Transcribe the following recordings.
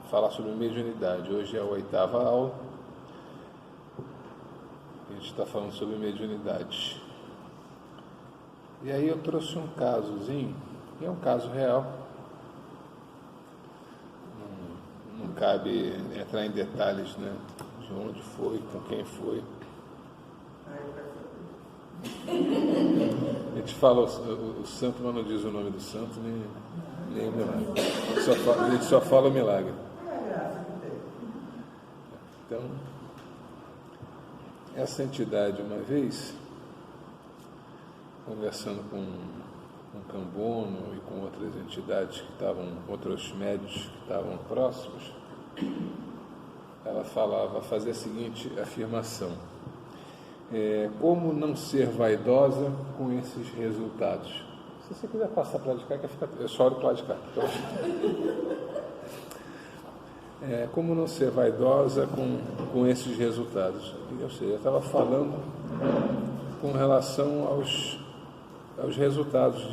Falar sobre mediunidade. Hoje é a 8ª aula. A gente está falando sobre mediunidade. E aí eu trouxe um casozinho, e é um caso real. Não cabe entrar em detalhes, né, de onde foi, com quem foi. A gente fala o santo, mas não diz o nome do santo, nem o milagre. A gente só fala o milagre. Então, essa entidade, uma vez, conversando com Cambono e com outras entidades que estavam, outros médios que estavam próximos, ela fazia a seguinte afirmação: como não ser vaidosa com esses resultados? Se você quiser passar para lá de cá, eu só olho para lá de cá. Como não ser vaidosa com esses resultados? Ou seja, eu estava falando com relação aos resultados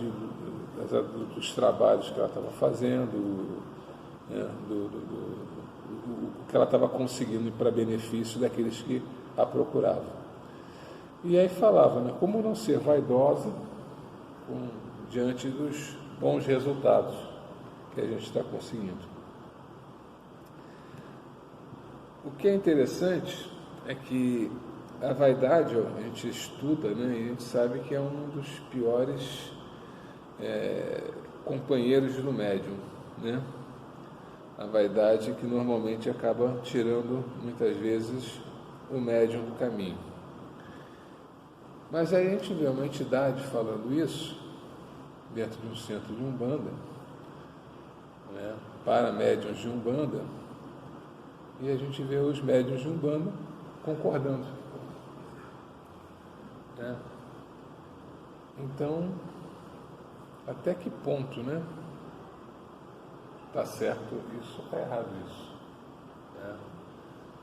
dos trabalhos que ela estava fazendo, o que ela estava conseguindo para benefício daqueles que a procuravam. E aí falava, né, como não ser vaidosa diante dos bons resultados que a gente está conseguindo. O que é interessante é que a vaidade, a gente estuda, né, e a gente sabe que é um dos piores companheiros do médium, né? A vaidade que normalmente acaba tirando, muitas vezes, o médium do caminho. Mas aí a gente vê uma entidade falando isso dentro de um centro de Umbanda, né, para médiuns de Umbanda, e a gente vê os médiuns de Umbanda concordando. Né? Então, até que ponto, né? Está certo isso, está errado isso. Né?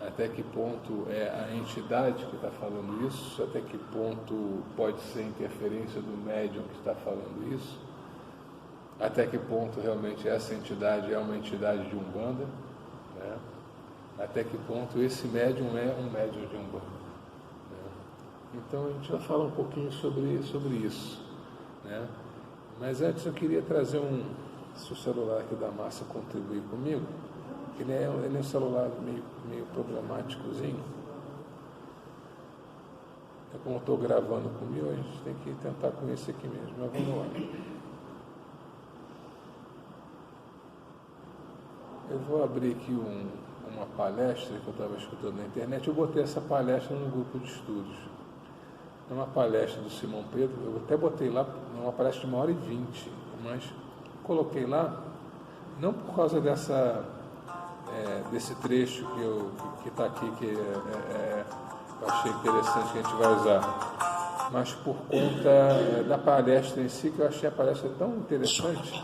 Até que ponto é a entidade que está falando isso? Até que ponto pode ser interferência do médium que está falando isso? Até que ponto realmente essa entidade é uma entidade de Umbanda? Né? Até que ponto esse médium é um médium de Umbanda? Né? Então a gente vai falar um pouquinho sobre isso. Né? Mas antes eu queria trazer se o celular aqui da Márcia contribuir comigo, ele é um celular meio problemáticozinho. Como eu estou gravando comigo, a gente tem que tentar com esse aqui mesmo, mas vamos lá. Eu vou abrir aqui uma palestra que eu estava escutando na internet. Eu botei essa palestra no grupo de estudos. É uma palestra do Simão Pedro. Eu até botei lá, uma palestra de 1h20, mas coloquei lá, não por causa desse trecho que está aqui, que eu achei interessante, que a gente vai usar, mas por conta da palestra em si, que eu achei a palestra tão interessante,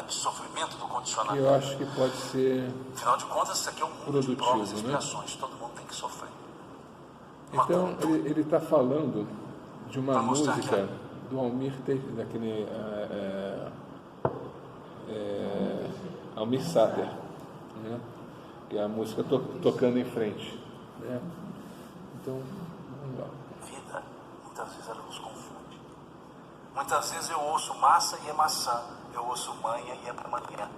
sofrimento do condicionamento. Que eu acho que pode ser, afinal de contas, isso aqui é um mundo de provas e expiações, né? Todo mundo tem que sofrer. Então, ele está falando de uma música do Almir, daquele Almir Sater, né? Que é a música tocando em frente, né? Então, vamos lá. Vida, muitas vezes ela nos confunde. Muitas vezes eu ouço massa e é maçã, eu ouço manha e é para manhã.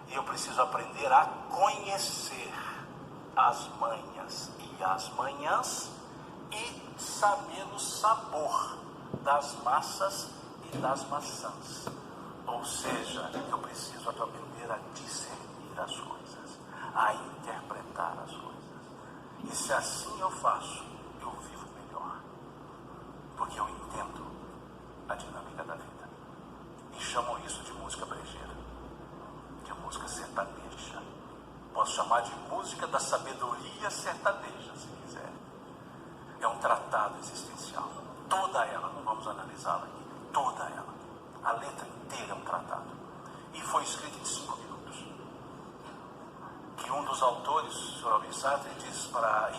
E eu preciso aprender a conhecer as manhas e as manhãs e saber o sabor das massas e das maçãs. Ou seja, eu preciso aprender a discernir as coisas, a interpretar as coisas. E se assim eu faço, eu vivo melhor. Porque eu entendo a dinâmica da vida. E chamam isso de música brejeira, de música sertaneja. Posso chamar de música da sabedoria sertaneja, se quiser. É um tratado existencial. Toda ela, não vamos analisá-la aqui, toda ela. A letra inteira é um tratado. E foi escrita em 5 minutos. Que um dos autores, o Sr. Almir Sater, diz para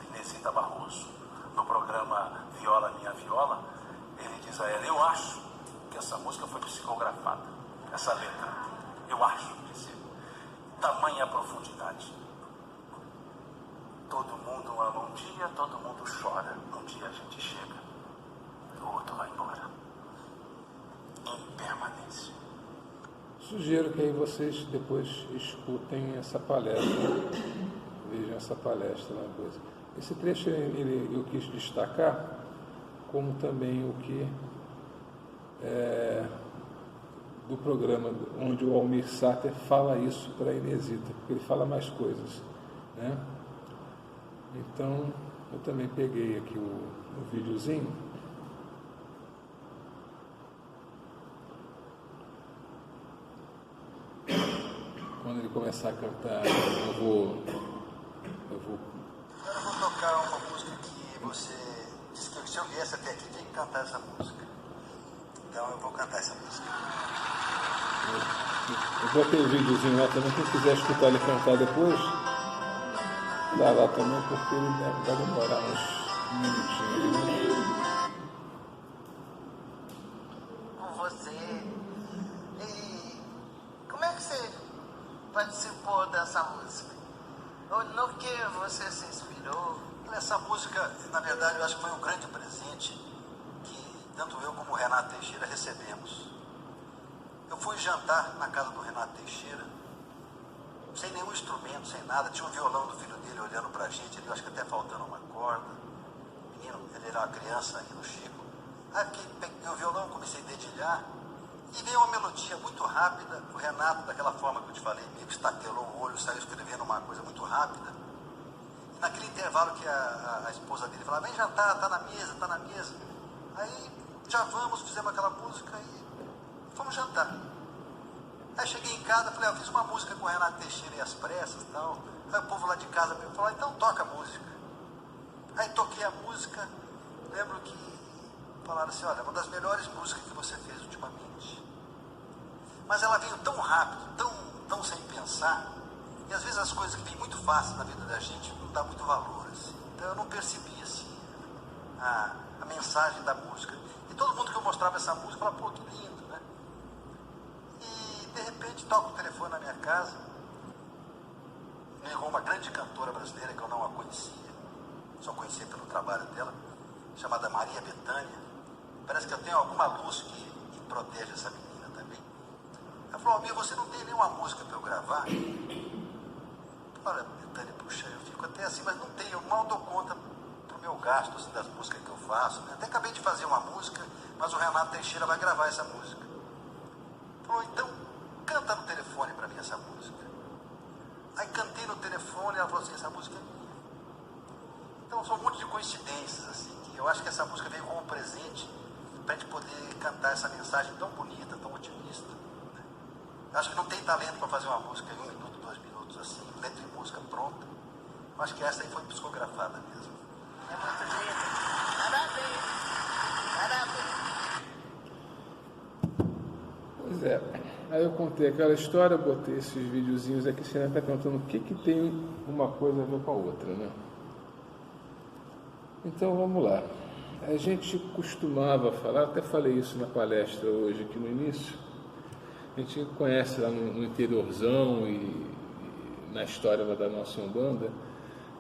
Inesita Barroso, no programa Viola Minha Viola, ele diz a ela: eu acho que essa música foi psicografada, essa letra. eu acho dizer. Tamanha profundidade. Todo mundo ama um dia, todo mundo chora. Um dia a gente chega, o outro vai embora. Impermanência. Sugiro que aí vocês depois escutem essa palestra, vejam essa palestra na coisa. Esse trecho eu quis destacar, como também o que do programa onde o Almir Sater fala isso para a Inesita, porque ele fala mais coisas, né? Então, eu também peguei aqui o videozinho. Quando ele começar a cantar, eu vou... Agora eu vou tocar uma música que você disse que se eu viesse até aqui tinha que cantar essa música. Então eu vou cantar essa música. Eu botei o videozinho lá também, quem quiser escutar ele cantar depois, dá lá também, porque ele vai demorar uns minutinhos. Com você. E como é que você participou dessa música? No que você se inspirou? Essa música, na verdade, eu acho que foi um grande presente que tanto eu como o Renato Teixeira recebemos. Eu fui jantar na casa do Renato Teixeira, sem nenhum instrumento, sem nada. Tinha um violão do filho dele olhando pra gente, ali, eu acho que até faltando uma corda. Menino, ele era uma criança aqui no Chico. Aí peguei o violão, comecei a dedilhar, e veio uma melodia muito rápida. O Renato, daquela forma que eu te falei, meio que estatelou o olho, saiu escrevendo uma coisa muito rápida. E naquele intervalo que a esposa dele falava, vem jantar, tá na mesa, tá na mesa. Aí já vamos, fizemos aquela música e fomos jantar. Aí cheguei em casa, falei, eu fiz uma música com o Renato Teixeira e as pressas e tal. Aí o povo lá de casa me falou, então toca a música. Aí toquei a música, lembro que falaram assim, olha, uma das melhores músicas que você fez ultimamente. Mas ela veio tão rápido, tão sem pensar, e às vezes as coisas que vêm muito fácil na vida da gente não dá muito valor, assim. Então eu não percebi, assim, a mensagem da música. E todo mundo que eu mostrava essa música falava, pô, que lindo, né? E de repente toca o telefone na minha casa, me ligou uma grande cantora brasileira que eu não a conhecia, só conhecia pelo trabalho dela, chamada Maria Bethânia. Parece que eu tenho alguma luz que protege essa menina também. Ela falou, Almir, você não tem nenhuma música para eu gravar? Olha, Bethânia, puxa, eu fico até assim, mas não tenho, eu mal dou conta pro meu gasto, assim, das músicas que eu faço, né? Até acabei de fazer uma música, mas o Renato Teixeira vai gravar essa música. Falou, então, canta no telefone para mim essa música. Aí cantei no telefone, ela falou assim, essa música é minha. Então são um monte de coincidências, assim, que eu acho que essa música veio como um presente para a gente poder cantar essa mensagem tão bonita, tão otimista, né? Eu acho que não tem talento para fazer uma música em 1 minuto, 2 minutos, assim, letra e música pronta. Eu acho que essa aí foi psicografada mesmo. É muito linda. Parabéns. Parabéns. Pois é, aí eu contei aquela história, botei esses videozinhos aqui, você está perguntando o que tem uma coisa a ver com a outra, né? Então vamos lá. A gente costumava falar, até falei isso na palestra hoje aqui no início, a gente conhece lá no interiorzão e na história lá da nossa Umbanda,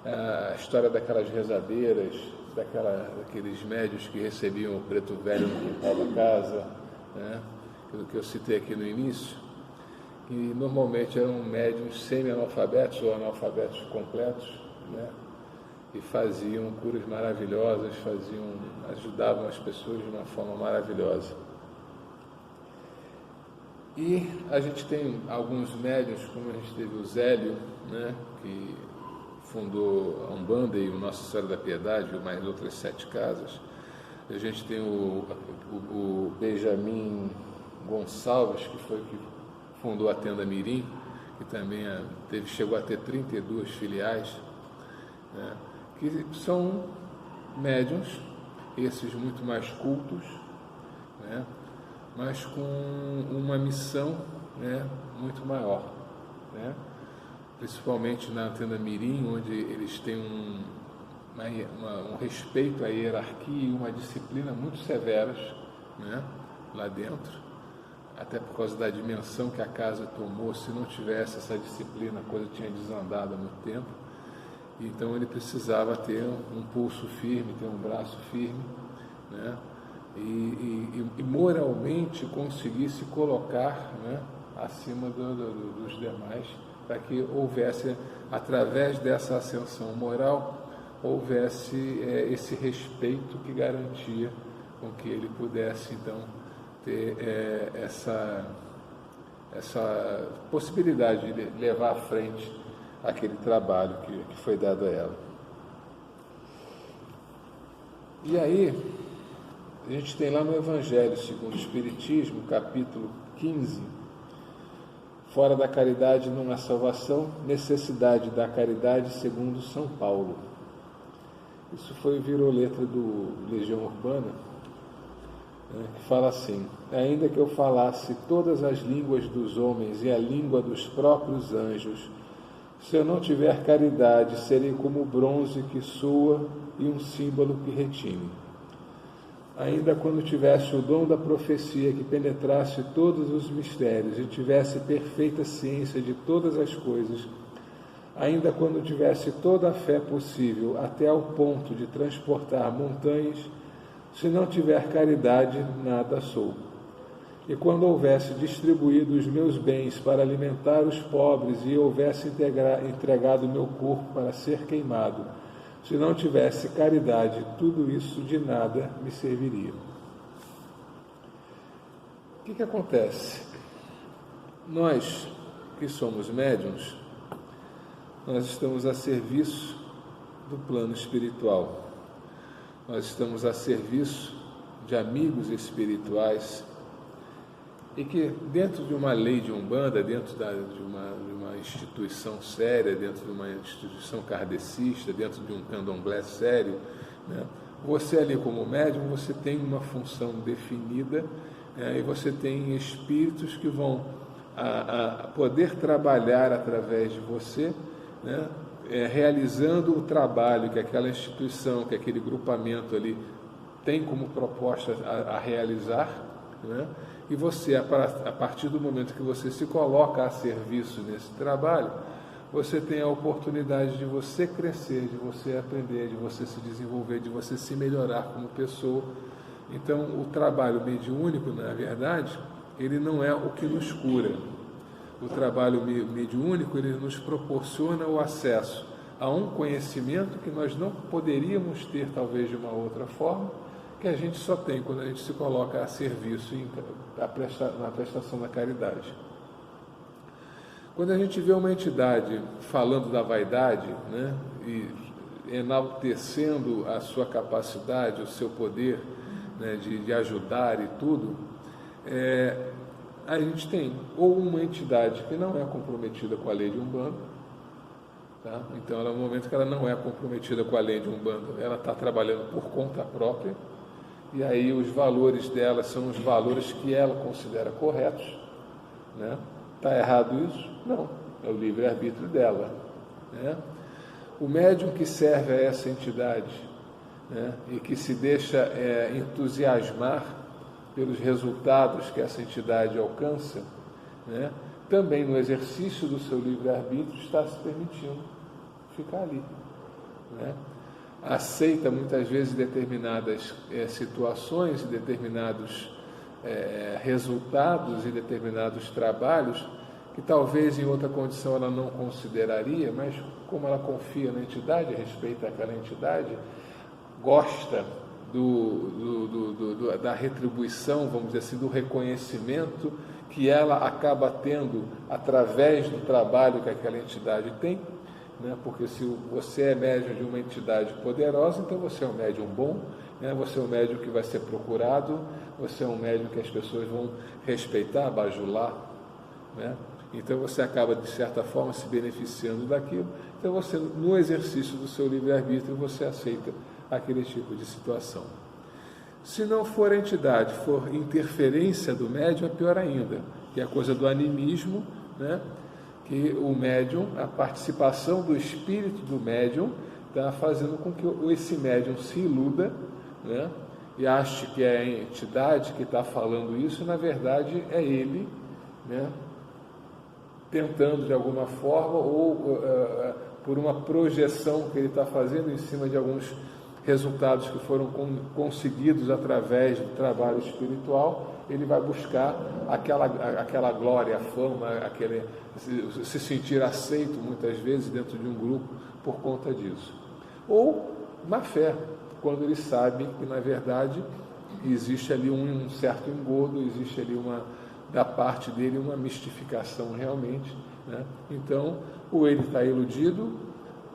a história daquelas rezadeiras, daqueles médios que recebiam o preto velho no quintal da casa, né? Aquilo que eu citei aqui no início, que normalmente eram médiuns semi-analfabetos ou analfabetos completos, né? E faziam curas maravilhosas, ajudavam as pessoas de uma forma maravilhosa. E a gente tem alguns médiuns, como a gente teve o Zélio, né, que fundou a Umbanda e o Nossa Senhora da Piedade, e mais outras 7 casas. A gente tem o Benjamin Gonçalves, que foi o que fundou a Tenda Mirim, que também chegou a ter 32 filiais, né, que são médiuns, esses muito mais cultos, né, mas com uma missão, né, muito maior, né, principalmente na Tenda Mirim, onde eles têm um respeito à hierarquia e uma disciplina muito severas, né, lá dentro. até por causa da dimensão que a casa tomou. Se não tivesse essa disciplina, a coisa tinha desandado há muito tempo. Então ele precisava ter um pulso firme, ter um braço firme, né? E moralmente conseguir se colocar, né, acima dos demais, para que houvesse, através dessa ascensão moral, houvesse esse respeito que garantia com que ele pudesse, então, ter essa possibilidade de levar à frente aquele trabalho que foi dado a ela. E aí, a gente tem lá no Evangelho segundo o Espiritismo, capítulo 15, fora da caridade não há salvação, necessidade da caridade segundo São Paulo. Isso virou letra do Legião Urbana, né, que fala assim: ainda que eu falasse todas as línguas dos homens e a língua dos próprios anjos, se eu não tiver caridade, serei como bronze que soa e um símbolo que retine. Ainda quando tivesse o dom da profecia que penetrasse todos os mistérios e tivesse perfeita ciência de todas as coisas, ainda quando tivesse toda a fé possível até ao ponto de transportar montanhas, se não tiver caridade, nada sou. E quando houvesse distribuído os meus bens para alimentar os pobres e houvesse entregado meu corpo para ser queimado, se não tivesse caridade, tudo isso de nada me serviria. O que acontece? Nós, que somos médiuns, nós estamos a serviço do plano espiritual. Nós estamos a serviço de amigos espirituais e que dentro de uma lei de Umbanda, dentro de uma instituição séria, dentro de uma instituição kardecista, dentro de um candomblé sério, né, você ali como médium, você tem uma função definida, e você tem espíritos que vão a poder trabalhar através de você, né, realizando o trabalho que aquela instituição, que aquele grupamento ali tem como proposta a realizar, né? E você, a partir do momento que você se coloca a serviço nesse trabalho, você tem a oportunidade de você crescer, de você aprender, de você se desenvolver, de você se melhorar como pessoa. Então, o trabalho mediúnico, na verdade, ele não é o que nos cura. O trabalho mediúnico, ele nos proporciona o acesso a um conhecimento que nós não poderíamos ter, talvez, de uma outra forma, que a gente só tem quando a gente se coloca a serviço na prestação da caridade. Quando a gente vê uma entidade falando da vaidade, né, e enaltecendo a sua capacidade, o seu poder, né, de ajudar e tudo, a gente tem ou uma entidade que não é comprometida com a lei de Umbanda, tá? Então, no momento que ela não é comprometida com a lei de Umbanda, ela está trabalhando por conta própria, e aí os valores dela são os valores que ela considera corretos, né? Está errado isso? Não, é o livre-arbítrio dela, né? O médium que serve a essa entidade, né, e que se deixa entusiasmar pelos resultados que essa entidade alcança, né, também no exercício do seu livre-arbítrio está se permitindo ficar ali, né? Aceita muitas vezes determinadas situações, determinados resultados e determinados trabalhos que talvez em outra condição ela não consideraria, mas como ela confia na entidade, respeita aquela entidade, gosta da retribuição, vamos dizer assim, do reconhecimento que ela acaba tendo através do trabalho que aquela entidade tem, né? Porque se você é médium de uma entidade poderosa, então você é um médium bom, né? Você é um médium que vai ser procurado, você é um médium que as pessoas vão respeitar, bajular, né? Então você acaba, de certa forma, se beneficiando daquilo. Então você, no exercício do seu livre-arbítrio, você aceita aquele tipo de situação. Se não for a entidade, for interferência do médium, é pior ainda, que é a coisa do animismo, né? Que o médium, a participação do espírito do médium, está fazendo com que esse médium se iluda, né? e ache que é a entidade que está falando isso, na verdade é ele, né, tentando de alguma forma, ou por uma projeção que ele está fazendo em cima de alguns resultados que foram conseguidos através do trabalho espiritual, ele vai buscar aquela glória, a fama, se sentir aceito muitas vezes dentro de um grupo por conta disso. Ou má fé, quando ele sabe que na verdade existe ali um certo engodo, existe ali da parte dele uma mistificação realmente, né? Então, ou ele está iludido,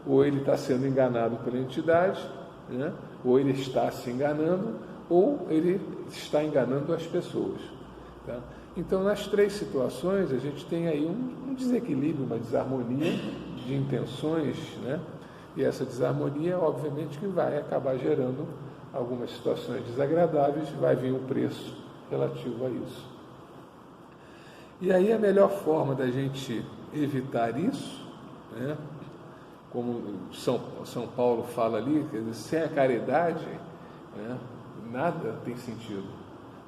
ou ele está sendo enganado pela entidade, né? Ou ele está se enganando, ou ele está enganando as pessoas, tá? Então, nas três situações, a gente tem aí um desequilíbrio, uma desarmonia de intenções, né? E essa desarmonia, obviamente, que vai acabar gerando algumas situações desagradáveis, vai vir um preço relativo a isso. E aí a melhor forma da gente evitar isso, né? Como São Paulo fala ali, quer dizer, sem a caridade, né, nada tem sentido,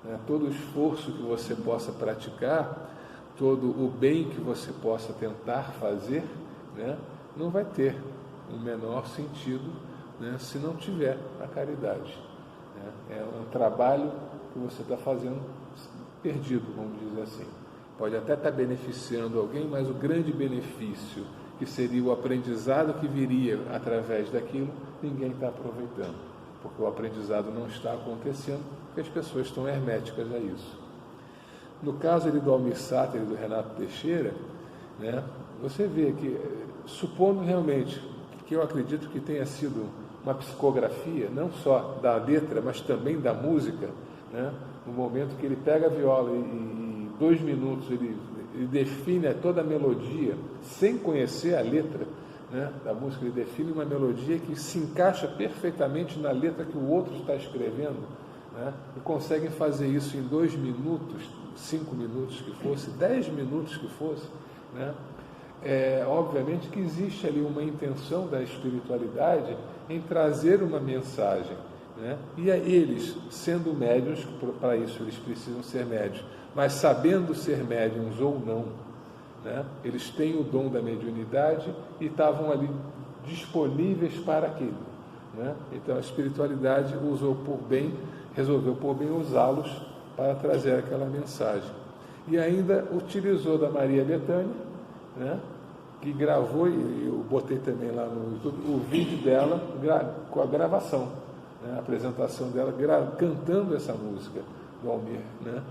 né? Todo o esforço que você possa praticar, todo o bem que você possa tentar fazer, né, não vai ter o menor sentido, né, se não tiver a caridade, né? É um trabalho que você está fazendo perdido, vamos dizer assim. Pode até estar beneficiando alguém, mas o grande benefício, que seria o aprendizado que viria através daquilo, ninguém está aproveitando, porque o aprendizado não está acontecendo, porque as pessoas estão herméticas a isso. No caso ali do Almir Sater e do Renato Teixeira, né, você vê que, supondo realmente que eu acredito que tenha sido uma psicografia, não só da letra, mas também da música, né, no momento que ele pega a viola e 2 minutos ele define toda a melodia, sem conhecer a letra, né, da música, ele define uma melodia que se encaixa perfeitamente na letra que o outro está escrevendo, né, e conseguem fazer isso em 2 minutos, 5 minutos que fosse, 10 minutos que fosse, né. Obviamente que existe ali uma intenção da espiritualidade em trazer uma mensagem, né, e eles, sendo médiuns, para isso eles precisam ser médiuns, mas sabendo ser médiuns ou não, né, eles têm o dom da mediunidade e estavam ali disponíveis para aquilo, né? Então a espiritualidade resolveu por bem usá-los para trazer aquela mensagem. E ainda utilizou da Maria Bethânia, né, que gravou, e eu botei também lá no YouTube, o vídeo dela com a gravação, né, a apresentação dela cantando essa música do Almir, né?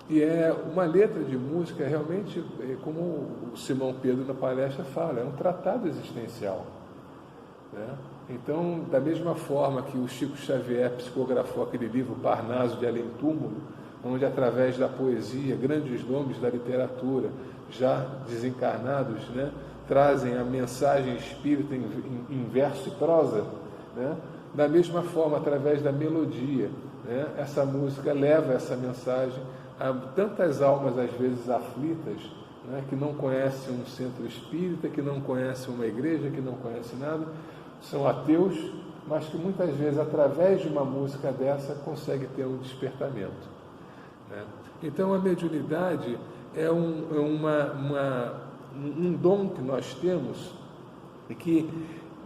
E é uma letra de música realmente, como o Simão Pedro na palestra fala, é um tratado existencial, né? Então, da mesma forma que o Chico Xavier psicografou aquele livro Parnaso de Além Túmulo, onde através da poesia, grandes nomes da literatura, já desencarnados, né, trazem a mensagem espírita em verso e prosa, né? Da mesma forma, através da melodia, né, essa música leva essa mensagem a tantas almas, às vezes aflitas, né, que não conhecem um centro espírita, que não conhecem uma igreja, que não conhecem nada, são ateus, mas que muitas vezes, através de uma música dessa, conseguem ter um despertamento, né? Então, a mediunidade é um dom que nós temos e que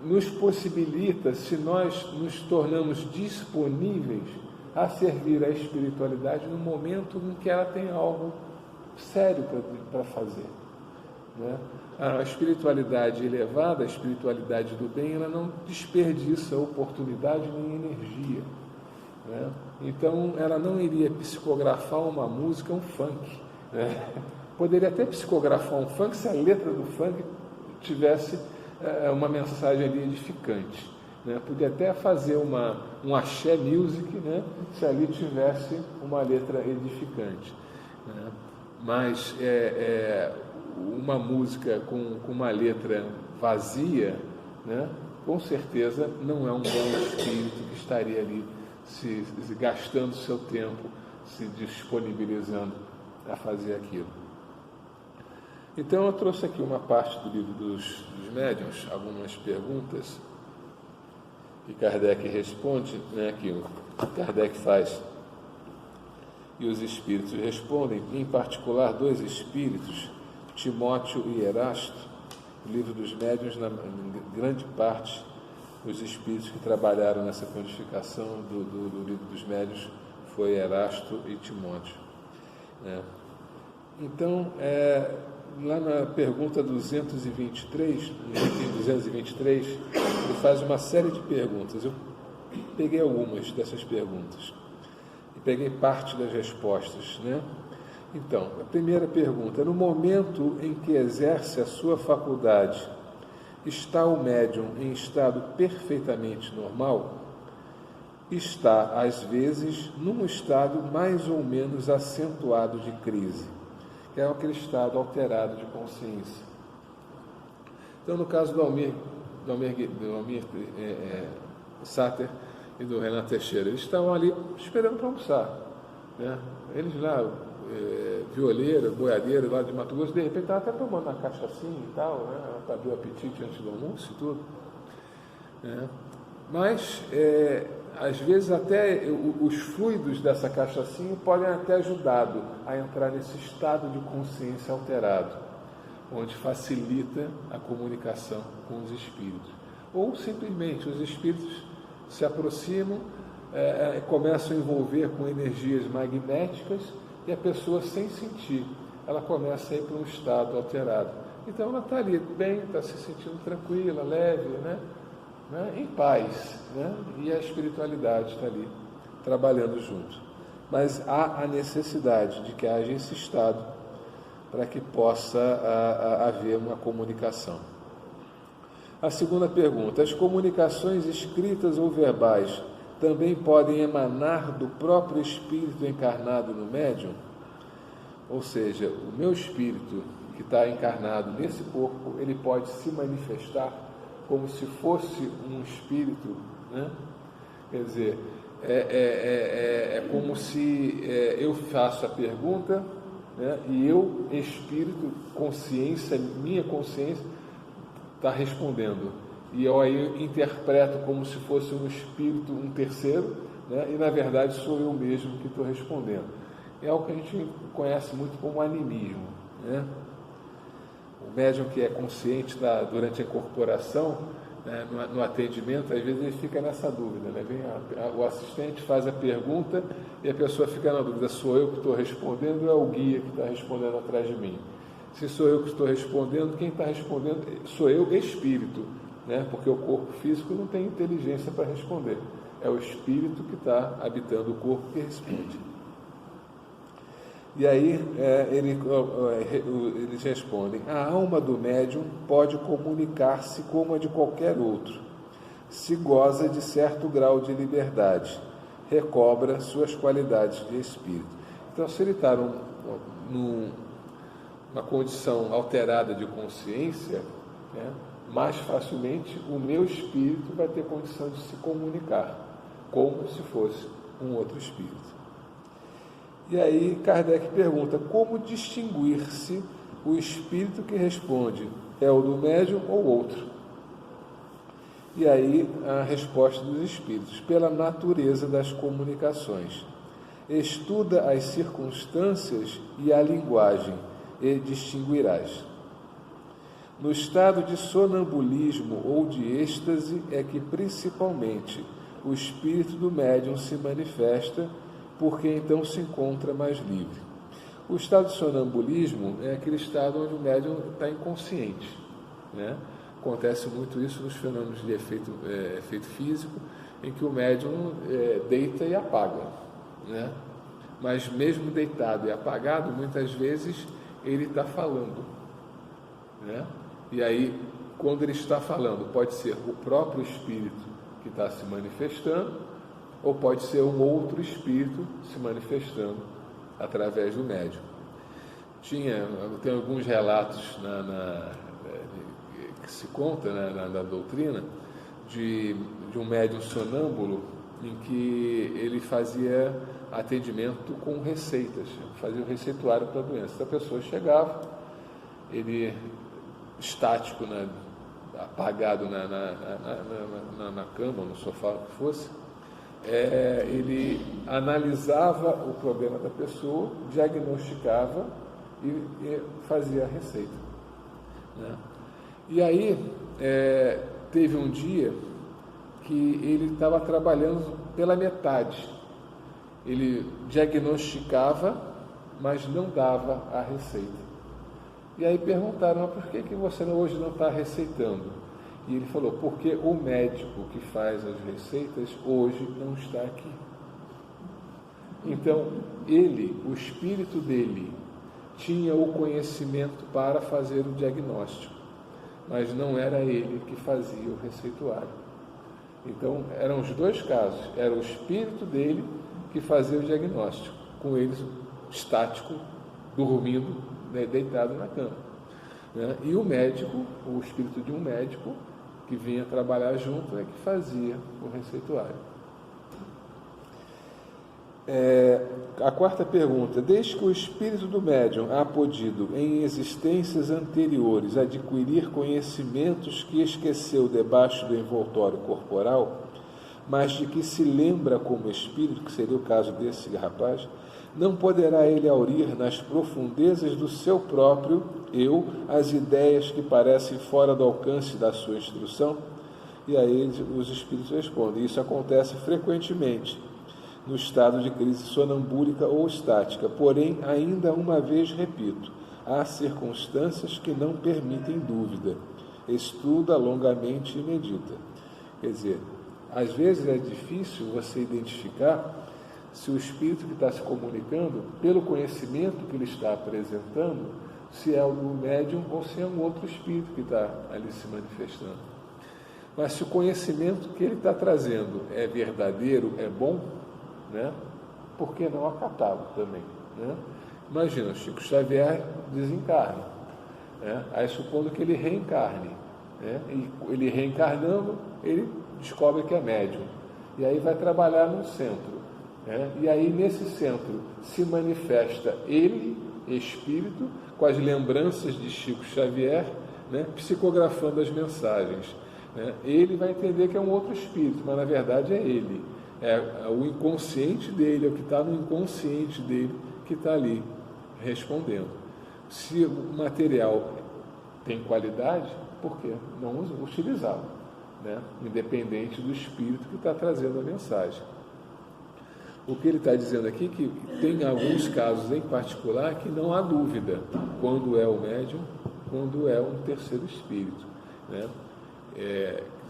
nos possibilita, se nós nos tornamos disponíveis a servir a espiritualidade no momento em que ela tem algo sério para fazer, né? A espiritualidade elevada, a espiritualidade do bem, ela não desperdiça oportunidade nem energia, né? Então, ela não iria psicografar uma música, um funk, né? Poderia até psicografar um funk se a letra do funk tivesse uma mensagem ali edificante, né? Podia até fazer um axé music, né, se ali tivesse uma letra edificante, né? Mas uma música com uma letra vazia, né, com certeza não é um bom espírito que estaria ali se gastando seu tempo, se disponibilizando a fazer aquilo. Então eu trouxe aqui uma parte do livro dos médiuns, algumas perguntas, E Kardec responde, né, que o Kardec faz, e os espíritos respondem, em particular 2 espíritos, Timóteo e Erasto. O Livro dos Médiuns, na grande parte, os espíritos que trabalharam nessa codificação do Livro dos Médiuns foi Erasto e Timóteo, né? Então, lá na pergunta 223, no item 223, ele faz uma série de perguntas. Eu peguei algumas dessas perguntas e peguei parte das respostas, né? Então, a primeira pergunta: no momento em que exerce a sua faculdade, está o médium em estado perfeitamente normal? Está, às vezes, num estado mais ou menos acentuado de crise, que é aquele estado alterado de consciência. Então, no caso do Almir Sater e do Renato Teixeira, eles estavam ali esperando para almoçar, né? Eles lá, violeira, boiadeira lá de Mato Grosso, de repente estavam até tomando uma cachaçinha e tal, né, para abrir o apetite antes do almoço e tudo, né? Mas às vezes até os fluidos dessa cachaçinha podem até ajudado a entrar nesse estado de consciência alterado, onde facilita a comunicação com os espíritos. Ou simplesmente os espíritos se aproximam, começam a envolver com energias magnéticas e a pessoa, sem sentir, ela começa a ir para um estado alterado. Então ela está ali bem, está se sentindo tranquila, leve, né? Em paz, né? E a espiritualidade está ali trabalhando junto. Mas há a necessidade de que haja esse estado para que possa haver uma comunicação. A segunda pergunta: as comunicações escritas ou verbais também podem emanar do próprio espírito encarnado no médium? Ou seja, o meu espírito que está encarnado nesse corpo, ele pode se manifestar como se fosse um espírito, né? Quer dizer, é como se eu faço a pergunta, né? E eu, espírito, consciência, minha consciência, está respondendo. E eu aí interpreto como se fosse um espírito, um terceiro, né? E na verdade sou eu mesmo que estou respondendo. É algo que a gente conhece muito como animismo, né? O médium que é consciente durante a incorporação, né, no atendimento, às vezes ele fica nessa dúvida, né? O assistente faz a pergunta e a pessoa fica na dúvida: sou eu que estou respondendo ou é o guia que está respondendo atrás de mim? Se sou eu que estou respondendo, quem está respondendo sou eu, espírito, né? Porque o corpo físico não tem inteligência para responder. É o espírito que está habitando o corpo que responde. E aí eles respondem: a alma do médium pode comunicar-se como a de qualquer outro, se goza de certo grau de liberdade, recobra suas qualidades de espírito. Então, se ele está numa condição alterada de consciência, né, mais facilmente o meu espírito vai ter condição de se comunicar, como se fosse um outro espírito. E aí Kardec pergunta: como distinguir-se o espírito que responde é o do médium ou outro? E aí a resposta dos espíritos: pela natureza das comunicações. Estuda as circunstâncias e a linguagem, e distinguirás. No estado de sonambulismo ou de êxtase é que principalmente o espírito do médium se manifesta, porque então se encontra mais livre. O estado de sonambulismo é aquele estado onde o médium está inconsciente, né? Acontece muito isso nos fenômenos de efeito físico, em que o médium deita e apaga, né? Mas mesmo deitado e apagado, muitas vezes ele está falando, né? E aí, quando ele está falando, pode ser o próprio espírito que está se manifestando, ou pode ser um outro espírito se manifestando através do médium. Tem alguns relatos que se conta, né, na doutrina de um médium sonâmbulo em que ele fazia atendimento com receitas, fazia o receituário para a doença. Então, a pessoa chegava, ele estático apagado na cama, no sofá, o que fosse, ele analisava o problema da pessoa, diagnosticava e fazia a receita, né? E aí teve um dia que ele estava trabalhando pela metade. Ele diagnosticava, mas não dava a receita. E aí perguntaram, mas por que você hoje não está receitando? E ele falou, porque o médico que faz as receitas hoje não está aqui. Então, o espírito dele, tinha o conhecimento para fazer o diagnóstico, mas não era ele que fazia o receituário. Então, eram os dois casos. Era o espírito dele que fazia o diagnóstico, com ele estático, dormindo, né, deitado na cama, né? E o médico, o espírito de um médico, que vinha trabalhar junto, é que fazia o receituário. A quarta pergunta: desde que o espírito do médium ha podido, em existências anteriores, adquirir conhecimentos que esqueceu debaixo do envoltório corporal, mas de que se lembra como espírito, que seria o caso desse rapaz, não poderá ele aurir nas profundezas do seu próprio eu as ideias que parecem fora do alcance da sua instrução? E aí os espíritos respondem: isso acontece frequentemente no estado de crise sonambúlica ou estática, porém, ainda uma vez repito, há circunstâncias que não permitem dúvida. Estuda longamente e medita. Quer dizer, às vezes é difícil você identificar se o espírito que está se comunicando, pelo conhecimento que ele está apresentando, se é o médium ou se é um outro espírito que está ali se manifestando. Mas se o conhecimento que ele está trazendo é verdadeiro, é bom, né? Por que não acatá-lo também, né? Imagina, Chico Xavier desencarna, né? Aí supondo que ele reencarne, né? E ele reencarnando, ele descobre que é médium, e aí vai trabalhar num centro, né? E aí nesse centro se manifesta ele, espírito, com as lembranças de Chico Xavier, né? Psicografando as mensagens, né? Ele vai entender que é um outro espírito, mas na verdade é ele. É o inconsciente dele, é o que está no inconsciente dele que está ali respondendo. Se o material tem qualidade, por que não utilizá-lo, né? Independente do espírito que está trazendo a mensagem. O que ele está dizendo aqui é que tem alguns casos em particular que não há dúvida quando é o médium, quando é um terceiro espírito, né?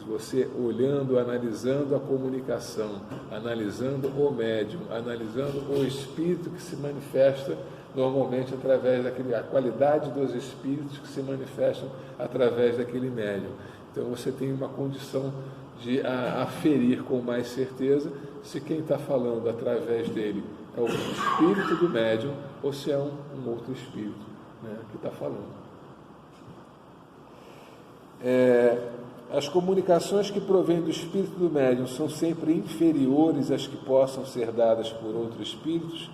Você olhando, analisando a comunicação, analisando o médium, analisando o espírito que se manifesta normalmente através a qualidade dos espíritos que se manifestam através daquele médium. Então você tem uma condição de aferir com mais certeza se quem está falando através dele é o espírito do médium ou se é um outro espírito, né, que está falando. As comunicações que provêm do espírito do médium são sempre inferiores às que possam ser dadas por outros espíritos?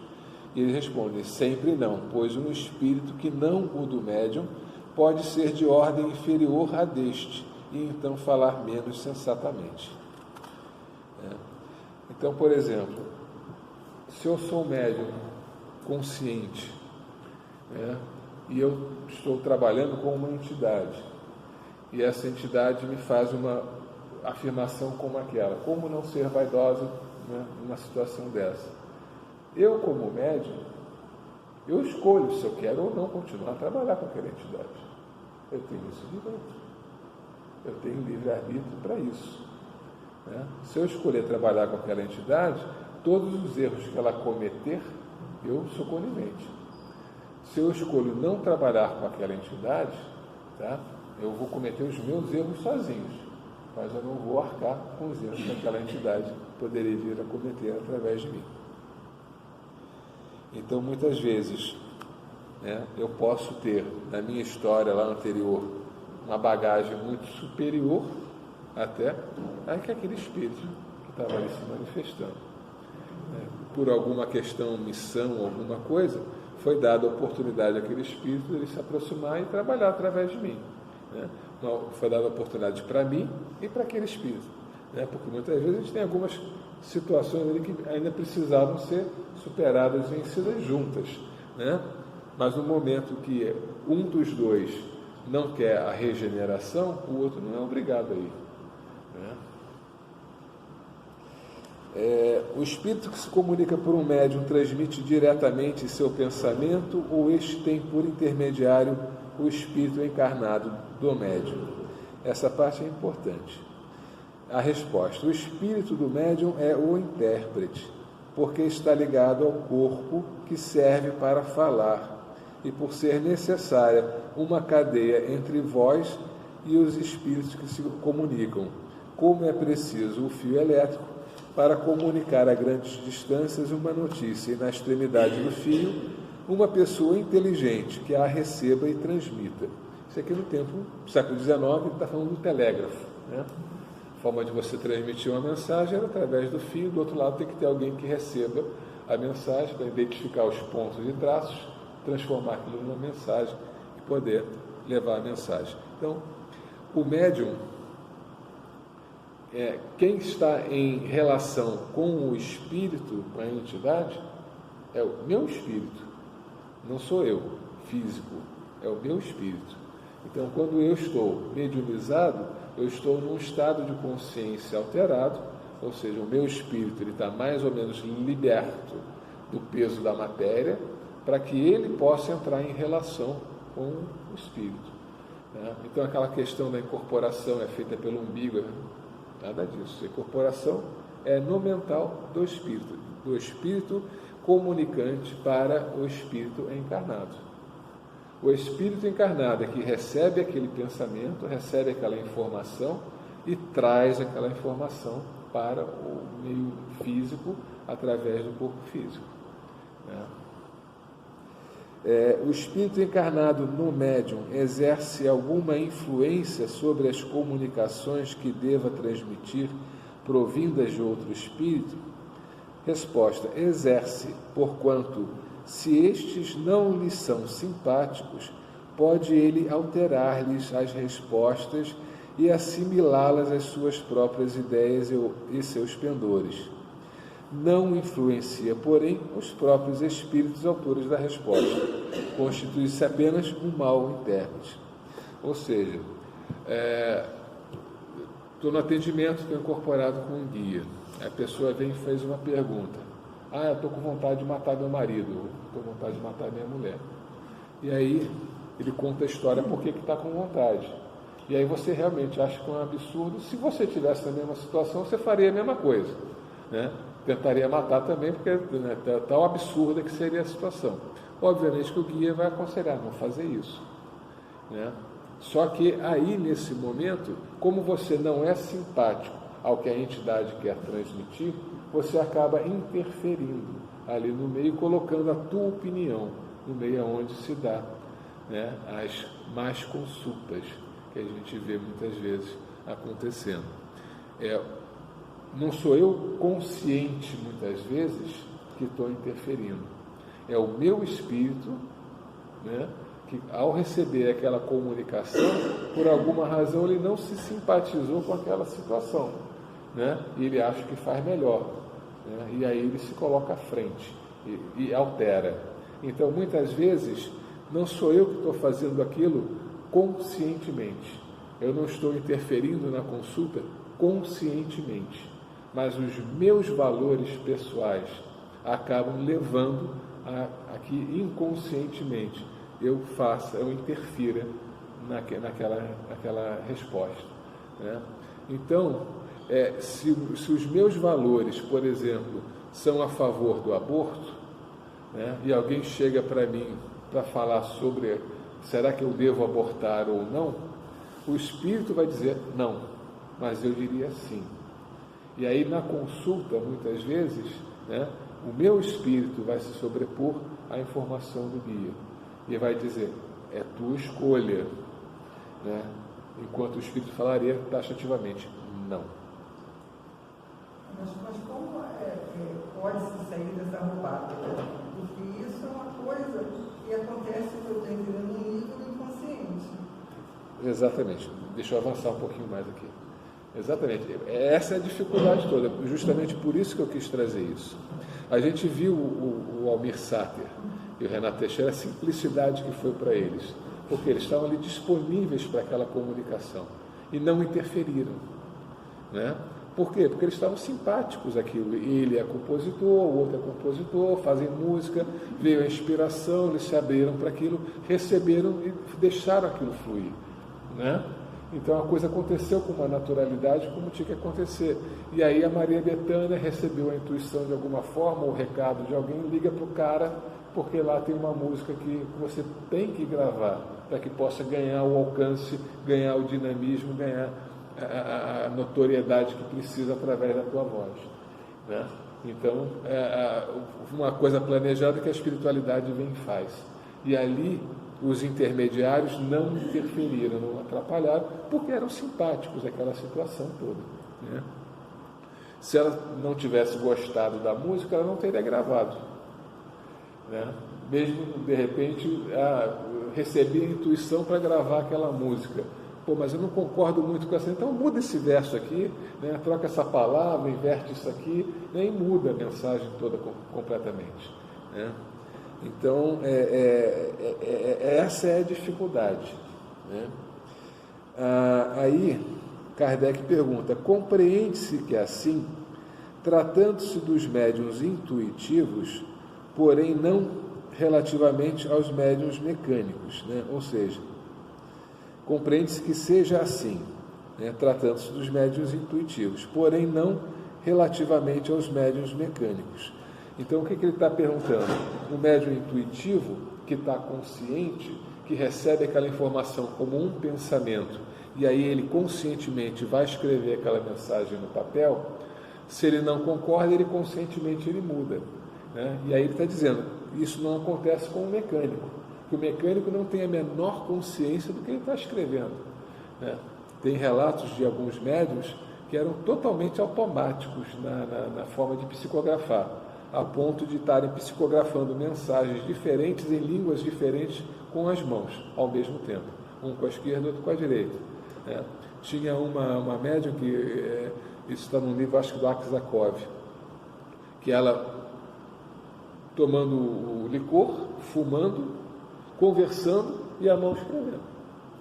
E ele responde: sempre não, pois um espírito que não o do médium pode ser de ordem inferior a deste, e então falar menos sensatamente. Então, por exemplo, se eu sou médium consciente, e eu estou trabalhando com uma entidade, e essa entidade me faz uma afirmação como aquela: como não ser vaidosa, né, numa situação dessa? Eu, como médium, eu escolho se eu quero ou não continuar a trabalhar com aquela entidade. Eu tenho esse direito. Eu tenho livre-arbítrio para isso, né? Se eu escolher trabalhar com aquela entidade, todos os erros que ela cometer, eu sou conivente. Se eu escolho não trabalhar com aquela entidade, tá? Eu vou cometer os meus erros sozinhos, mas eu não vou arcar com os erros que aquela entidade poderia vir a cometer através de mim. Então, muitas vezes, né, eu posso ter, na minha história lá anterior, uma bagagem muito superior até a que aquele espírito que estava ali se manifestando. Por alguma questão, missão, alguma coisa, foi dada a oportunidade àquele espírito de ele se aproximar e trabalhar através de mim. foi dada oportunidade para mim e para aquele espírito, né? Porque muitas vezes a gente tem algumas situações ali que ainda precisavam ser superadas e vencidas juntas, né? Mas no momento que um dos dois não quer a regeneração, o outro não é obrigado a ir, né? O espírito que se comunica por um médium transmite diretamente seu pensamento, ou este tem por intermediário o espírito encarnado do médium? Essa parte é importante. A resposta: o espírito do médium é o intérprete, porque está ligado ao corpo que serve para falar, e por ser necessária uma cadeia entre vós e os espíritos que se comunicam, como é preciso o fio elétrico para comunicar a grandes distâncias uma notícia, e na extremidade do fio, uma pessoa inteligente que a receba e transmita. Isso aqui no tempo, século XIX, ele está falando do telégrafo, né? A forma de você transmitir uma mensagem era através do fio, do outro lado tem que ter alguém que receba a mensagem para identificar os pontos e traços, transformar aquilo numa mensagem e poder levar a mensagem. Então, o médium, quem está em relação com o espírito, com a entidade, é o meu espírito, não sou eu, físico, é o meu espírito. Então, quando eu estou mediumizado, eu estou num estado de consciência alterado, ou seja, o meu espírito está mais ou menos liberto do peso da matéria, para que ele possa entrar em relação com o espírito, né? Então, aquela questão da incorporação é feita pelo umbigo, nada disso. A incorporação é no mental do espírito comunicante para o espírito encarnado. O espírito encarnado é que recebe aquele pensamento, recebe aquela informação e traz aquela informação para o meio físico através do corpo físico, né? O espírito encarnado no médium exerce alguma influência sobre as comunicações que deva transmitir provindas de outro espírito? Resposta: exerce, porquanto, se estes não lhe são simpáticos, pode ele alterar-lhes as respostas e assimilá-las às suas próprias ideias e seus pendores. Não influencia, porém, os próprios espíritos autores da resposta. Constitui-se apenas um mau intérprete. Ou seja, estou no atendimento, estou incorporado com um guia. A pessoa vem e fez uma pergunta. Eu estou com vontade de matar meu marido, estou com vontade de matar minha mulher. E aí ele conta a história por que está com vontade. E aí você realmente acha que é um absurdo. Se você estivesse na mesma situação, você faria a mesma coisa, né? Tentaria matar também, porque é tão absurda que seria a situação. Obviamente que o guia vai aconselhar não fazer isso, né? Só que aí, nesse momento, como você não é simpático ao que a entidade quer transmitir, você acaba interferindo ali no meio, colocando a tua opinião no meio onde se dá, né, as más consultas que a gente vê muitas vezes acontecendo. Não sou eu consciente, muitas vezes, que estou interferindo. É o meu espírito, né, que ao receber aquela comunicação, por alguma razão ele não se simpatizou com aquela situação, né, e ele acha que faz melhor, né, e aí ele se coloca à frente e altera. Então, muitas vezes, não sou eu que estou fazendo aquilo conscientemente. Eu não estou interferindo na consulta conscientemente. Mas os meus valores pessoais acabam levando a que inconscientemente eu interfira naquela resposta, né? Então, se os meus valores, por exemplo, são a favor do aborto, né, e alguém chega para mim para falar sobre será que eu devo abortar ou não, o espírito vai dizer não, mas eu diria sim. E aí, na consulta, muitas vezes, né, o meu espírito vai se sobrepor à informação do guia e vai dizer, é tua escolha, né? Enquanto o espírito falaria taxativamente, não. Mas como pode-se sair dessa roubada? Porque isso é uma coisa que acontece, eu estou entendendo, no nível do inconsciente. Exatamente. Deixa eu avançar um pouquinho mais aqui. Exatamente. Essa é a dificuldade toda. Justamente por isso que eu quis trazer isso. A gente viu o Almir Sater e o Renato Teixeira, a simplicidade que foi para eles. Porque eles estavam ali disponíveis para aquela comunicação e não interferiram. Né? Por quê? Porque eles estavam simpáticos àquilo. Ele é compositor, o outro é compositor, fazem música, veio a inspiração, eles se abriram para aquilo, receberam e deixaram aquilo fluir. Né? Então a coisa aconteceu com uma naturalidade como tinha que acontecer. E aí a Maria Bethânia recebeu a intuição de alguma forma, o recado de alguém, liga para o cara, porque lá tem uma música que você tem que gravar, para que possa ganhar o alcance, ganhar o dinamismo, ganhar a notoriedade que precisa através da tua voz. Né? Então, uma coisa planejada que a espiritualidade vem e faz. E ali, os intermediários não interferiram, não atrapalharam, porque eram simpáticos àquela situação toda. Né? Se ela não tivesse gostado da música, ela não teria gravado. Né? Mesmo, de repente, recebi a intuição para gravar aquela música. Pô, mas eu não concordo muito com essa, então muda esse verso aqui, né? Troca essa palavra, inverte isso aqui, né? E muda a mensagem toda completamente. Né? Então, essa é a dificuldade. Né? Aí, Kardec pergunta, compreende-se que assim, tratando-se dos médiuns intuitivos, porém não relativamente aos médiuns mecânicos, né? Ou seja, compreende-se que seja assim, né? Tratando-se dos médiuns intuitivos, porém não relativamente aos médiuns mecânicos. Então, o que ele está perguntando? O médium intuitivo, que está consciente, que recebe aquela informação como um pensamento, e aí ele conscientemente vai escrever aquela mensagem no papel, se ele não concorda, ele conscientemente ele muda. Né? E aí ele está dizendo, isso não acontece com o mecânico, que o mecânico não tem a menor consciência do que ele está escrevendo. Né? Tem relatos de alguns médiuns que eram totalmente automáticos na forma de psicografar, a ponto de estarem psicografando mensagens diferentes em línguas diferentes com as mãos, ao mesmo tempo, um com a esquerda e outro com a direita. Né? Tinha uma médium que, isso está num livro, acho que do Aksakov, que ela tomando o licor, fumando, conversando e a mão escrevendo.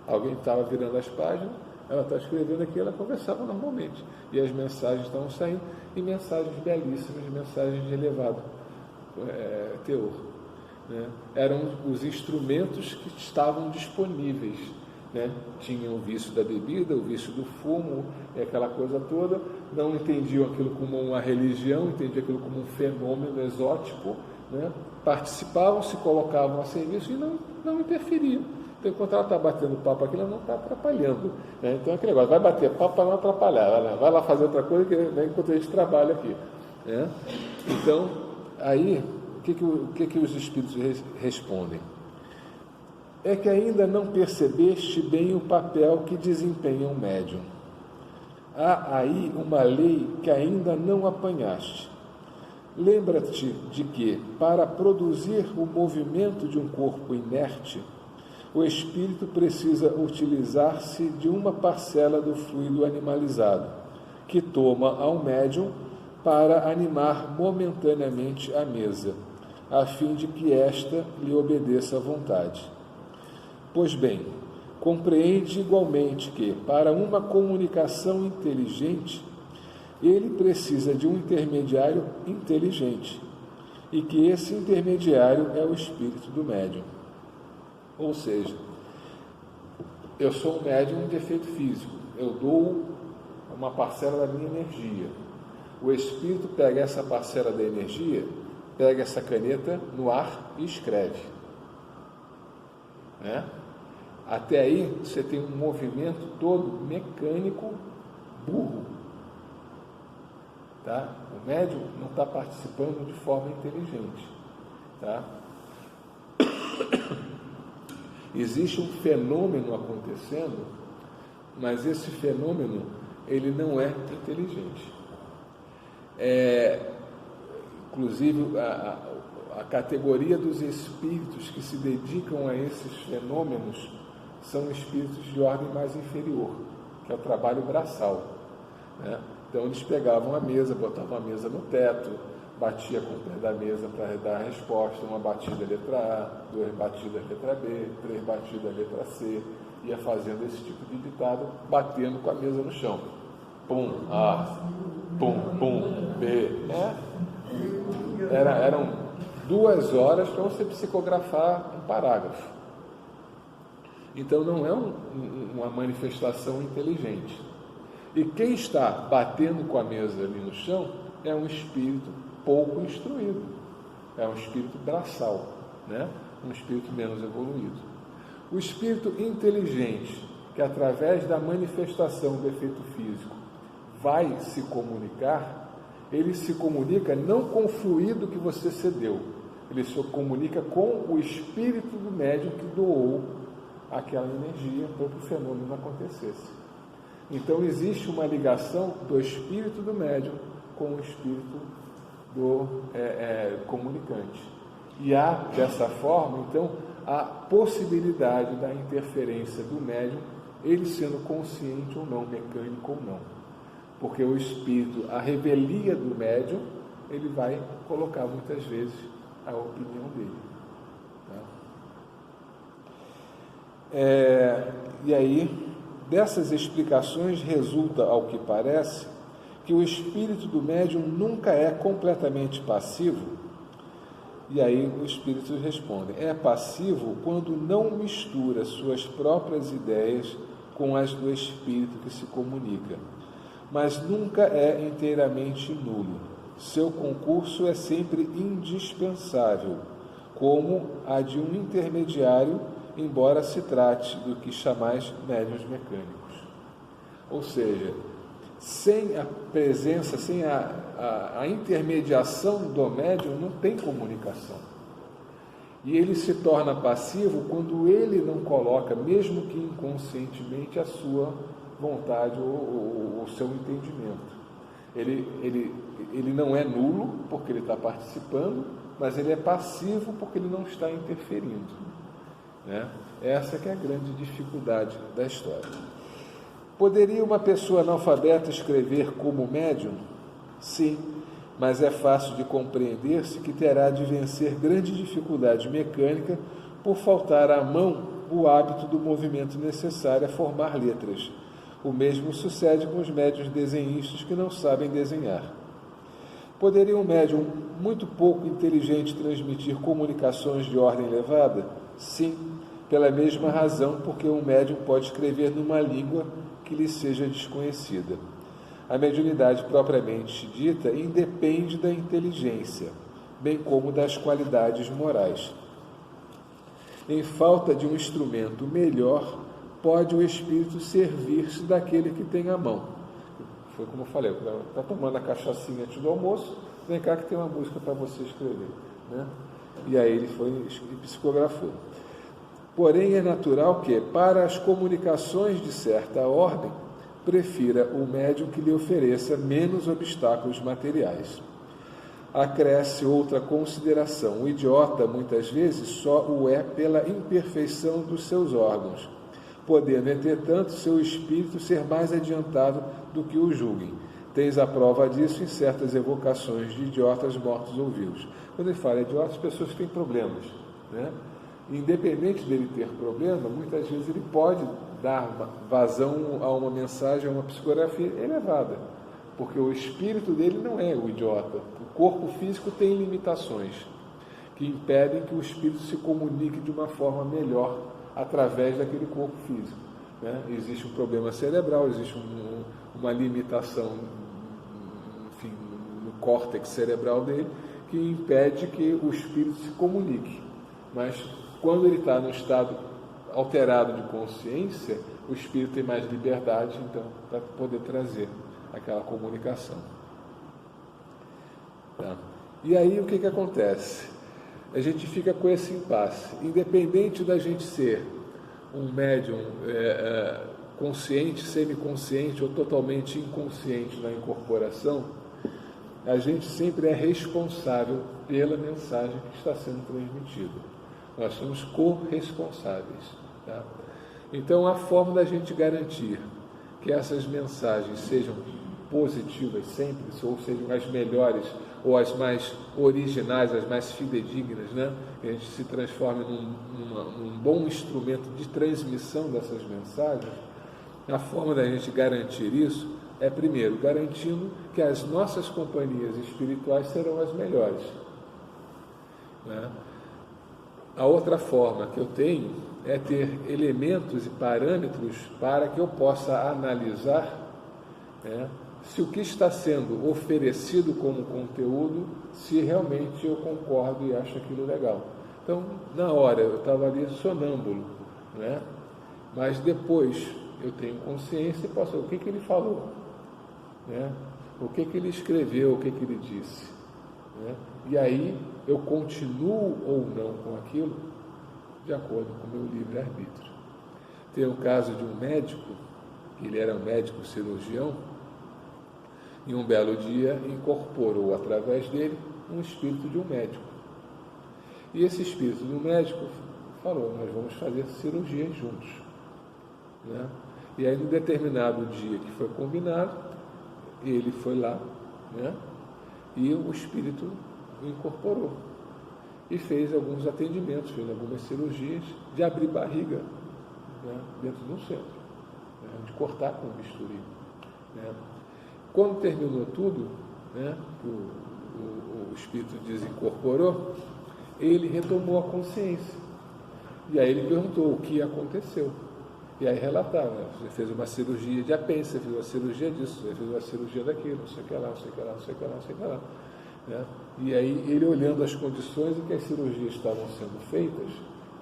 Alguém estava virando as páginas, ela estava escrevendo aqui, ela conversava normalmente. E as mensagens estavam saindo, e mensagens belíssimas, mensagens de elevado teor. Né? Eram os instrumentos que estavam disponíveis. Né? Tinham o vício da bebida, o vício do fumo, aquela coisa toda, não entendiam aquilo como uma religião, entendiam aquilo como um fenômeno exótico, né? Participavam, se colocavam a serviço e não interferiam. Então, enquanto ela está batendo papo aqui, ela não está atrapalhando. Né? Então, é aquele negócio, vai bater papo para não atrapalhar, vai lá fazer outra coisa, né, enquanto a gente trabalha aqui. Né? Então, aí, o que os espíritos respondem? É que ainda não percebeste bem o papel que desempenha um médium. Há aí uma lei que ainda não apanhaste. Lembra-te de que, para produzir o movimento de um corpo inerte, o espírito precisa utilizar-se de uma parcela do fluido animalizado, que toma ao médium para animar momentaneamente a mesa, a fim de que esta lhe obedeça à vontade. Pois bem, compreende igualmente que, para uma comunicação inteligente, ele precisa de um intermediário inteligente, e que esse intermediário é o espírito do médium. Ou seja, eu sou um médium de efeito físico, eu dou uma parcela da minha energia. O espírito pega essa parcela da energia, pega essa caneta no ar e escreve. Né? Até aí você tem um movimento todo mecânico burro. Tá? O médium não está participando de forma inteligente. Tá? Existe um fenômeno acontecendo, mas esse fenômeno ele não é inteligente. Inclusive a categoria dos espíritos que se dedicam a esses fenômenos são espíritos de ordem mais inferior, que é o trabalho braçal, né? Então eles pegavam a mesa, botavam a mesa no teto, batia com o pé da mesa para dar a resposta, uma batida letra A, 2 batidas letra B, 3 batidas letra C, ia fazendo esse tipo de ditado, batendo com a mesa no chão. Pum, A, pum, pum, B, né? Eram 2 horas para você psicografar um parágrafo. Então não é uma manifestação inteligente. E quem está batendo com a mesa ali no chão é um espírito pouco instruído, é um espírito braçal, né? Um espírito menos evoluído. O espírito inteligente, que através da manifestação do efeito físico vai se comunicar, ele se comunica não com o fluido que você cedeu, ele se comunica com o espírito do médium que doou aquela energia para que o fenômeno acontecesse. Então existe uma ligação do espírito do médium com o espírito do comunicante. E há, dessa forma, então, a possibilidade da interferência do médium, ele sendo consciente ou não, mecânico ou não. Porque o espírito, a revelia do médium, ele vai colocar muitas vezes a opinião dele. Tá? E aí, dessas explicações resulta, ao que parece, que o espírito do médium nunca é completamente passivo. E aí os espíritos respondem: é passivo quando não mistura suas próprias ideias com as do espírito que se comunica, mas nunca é inteiramente nulo. Seu concurso é sempre indispensável, como a de um intermediário, embora se trate do que chamais médiuns mecânicos. Ou seja, sem a presença, sem a intermediação do médium, não tem comunicação. E ele se torna passivo quando ele não coloca, mesmo que inconscientemente, a sua vontade ou o seu entendimento. Ele não é nulo, porque ele está participando, mas ele é passivo porque ele não está interferindo. Né? Essa que é a grande dificuldade da história. Poderia uma pessoa analfabeta escrever como médium? Sim, mas é fácil de compreender-se que terá de vencer grande dificuldade mecânica por faltar à mão o hábito do movimento necessário a formar letras. O mesmo sucede com os médiuns desenhistas que não sabem desenhar. Poderia um médium muito pouco inteligente transmitir comunicações de ordem elevada? Sim, pela mesma razão, porque um médium pode escrever numa língua que lhe seja desconhecida. A mediunidade propriamente dita independe da inteligência, bem como das qualidades morais. Em falta de um instrumento melhor, pode o espírito servir-se daquele que tem à mão. Foi como eu falei, está tomando a cachaçinha antes do almoço, vem cá que tem uma música para você escrever. Né? E aí ele foi e psicografou. Porém, é natural que, para as comunicações de certa ordem, prefira o médium que lhe ofereça menos obstáculos materiais. Acresce outra consideração: o idiota, muitas vezes, só o é pela imperfeição dos seus órgãos, podendo, entretanto, seu espírito ser mais adiantado do que o julguem. Tens a prova disso em certas evocações de idiotas mortos ou vivos. Quando ele fala idiota, as pessoas têm problemas, né? Independente dele ter problema, muitas vezes ele pode dar vazão a uma mensagem, a uma psicografia elevada, porque o espírito dele não é o idiota. O corpo físico tem limitações que impedem que o espírito se comunique de uma forma melhor através daquele corpo físico. Né? Existe um problema cerebral, existe uma limitação, enfim, no córtex cerebral dele, que impede que o espírito se comunique. Mas quando ele está no estado alterado de consciência, o espírito tem mais liberdade, então, para poder trazer aquela comunicação. Tá? E aí o que acontece? A gente fica com esse impasse. Independente da gente ser um médium consciente, semiconsciente ou totalmente inconsciente na incorporação, a gente sempre é responsável pela mensagem que está sendo transmitida. Nós somos corresponsáveis. Tá? Então, a forma da gente garantir que essas mensagens sejam positivas sempre, ou sejam as melhores, ou as mais originais, as mais fidedignas, né? Que a gente se transforme num bom instrumento de transmissão dessas mensagens, a forma da gente garantir isso é, primeiro, garantindo que as nossas companhias espirituais serão as melhores, né? A outra forma que eu tenho é ter elementos e parâmetros para que eu possa analisar, né, se o que está sendo oferecido como conteúdo, se realmente eu concordo e acho aquilo legal. Então, na hora, eu estava ali sonâmbulo, né? Mas depois eu tenho consciência e posso saber o que ele falou, né? O que ele escreveu, o que ele disse, né? E aí eu continuo ou não com aquilo de acordo com o meu livre-arbítrio. Tem o caso de um médico, ele era um médico cirurgião, e um belo dia incorporou através dele um espírito de um médico. E esse espírito do médico falou, nós vamos fazer cirurgias juntos, né? E aí, num determinado dia que foi combinado, ele foi lá, né? E o espírito o incorporou e fez alguns atendimentos, fez algumas cirurgias de abrir barriga, né, dentro de um centro, né, de cortar com o bisturi, né. Quando terminou tudo, né, o espírito desincorporou, ele retomou a consciência. E aí ele perguntou o que aconteceu. E aí relatava, né, você fez uma cirurgia de apêndice, você fez uma cirurgia disso, você fez uma cirurgia daquilo, não sei o que lá, não sei o que lá, não sei o que lá, não sei o que lá. Né? E aí ele, olhando as condições em que as cirurgias estavam sendo feitas,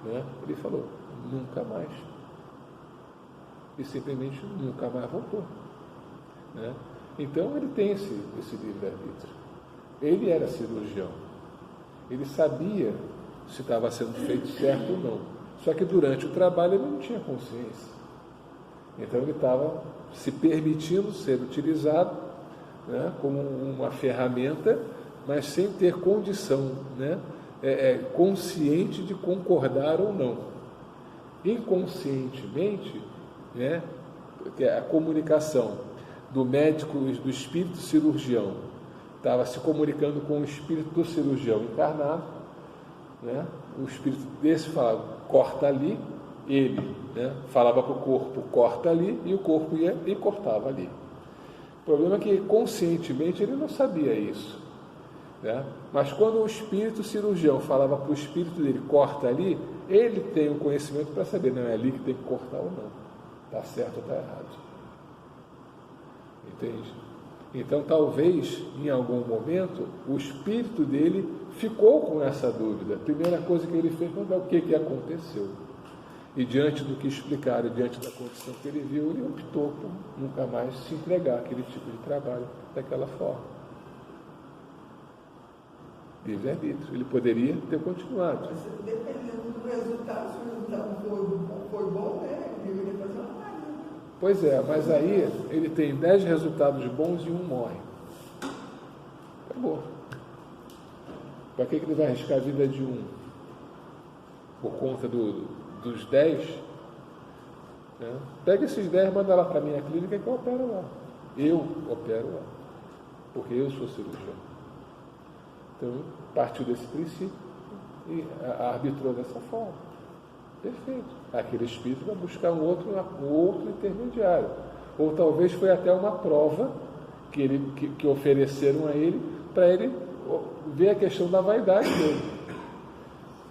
né, ele falou, nunca mais. E simplesmente nunca mais voltou, né? Então ele tem esse livre-arbítrio. Ele era cirurgião, ele sabia se estava sendo feito certo ou não, só que durante o trabalho ele não tinha consciência. Então ele estava se permitindo ser utilizado, né, como uma ferramenta, mas sem ter condição, né, consciente de concordar ou não. Inconscientemente, né, a comunicação do médico e do espírito cirurgião estava se comunicando com o espírito do cirurgião encarnado, né? O espírito desse falava, corta ali, ele, né, falava para o corpo, corta ali, e o corpo ia e cortava ali. O problema é que conscientemente ele não sabia isso, né? Mas quando o espírito cirurgião falava para o espírito dele, corta ali, ele tem o conhecimento para saber, não é ali que tem que cortar ou não, está certo ou está errado. Entende? Então, talvez, em algum momento, o espírito dele ficou com essa dúvida. A primeira coisa que ele fez foi o que aconteceu. E diante do que explicaram, diante da condição que ele viu, ele optou por nunca mais se entregar àquele tipo de trabalho daquela forma. Livre-arbítrio. Ele poderia ter continuado. Mas dependendo do resultado, se o resultado for bom, né, ele deveria fazer uma coisa. Pois é, mas aí ele tem 10 resultados bons e um morre. Acabou. Para que ele vai arriscar a vida de um? Por conta dos 10? Né? Pega esses 10 e manda lá para a minha clínica que eu opero lá. Eu opero lá. Porque eu sou cirurgião. Então, partiu desse princípio e arbitrou dessa forma. Perfeito. Aquele espírito vai buscar um outro intermediário. Ou talvez foi até uma prova que ofereceram a ele, para ele ver a questão da vaidade dele.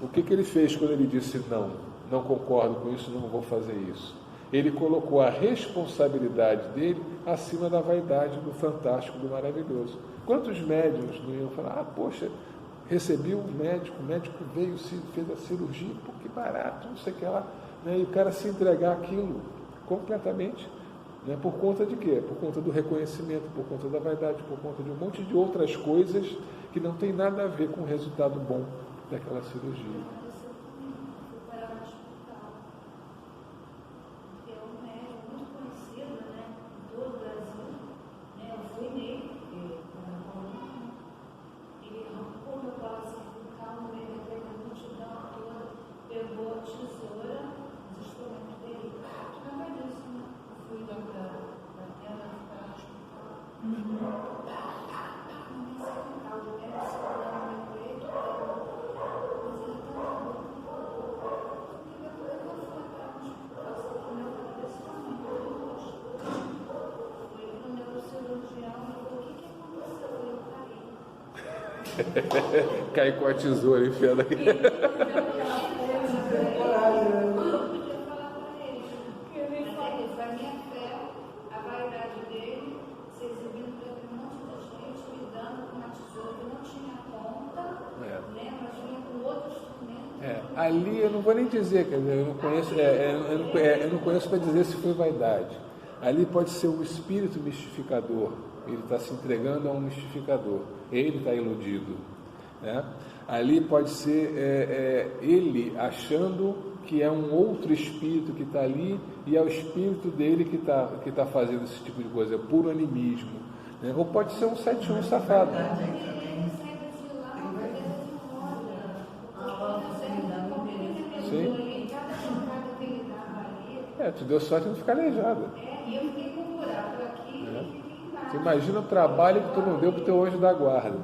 O que ele fez quando ele disse não concordo com isso, não vou fazer isso? Ele colocou a responsabilidade dele acima da vaidade, do fantástico, do maravilhoso. Quantos médiuns não iam falar, poxa, recebi um médico, o médico veio, fez a cirurgia, pô, que barato, não sei o que lá, né? E o cara se entregar aquilo completamente, né? Por conta de quê? Por conta do reconhecimento, por conta da vaidade, por conta de um monte de outras coisas que não tem nada a ver com o resultado bom daquela cirurgia. Cai com a tesoura enfiando aqui. Ali eu não vou nem dizer, quer dizer, eu não conheço para dizer se foi vaidade. Ali pode ser um espírito mistificador, ele está se entregando a um mistificador, ele está iludido, né? Ali pode ser ele achando que é um outro espírito que está ali e é o espírito dele que tá fazendo esse tipo de coisa, é puro animismo, né? Ou pode ser um 71 safado. Sim. Tu deu sorte de não ficar aleijada. Você imagina o trabalho que tu não deu para o teu anjo da guarda.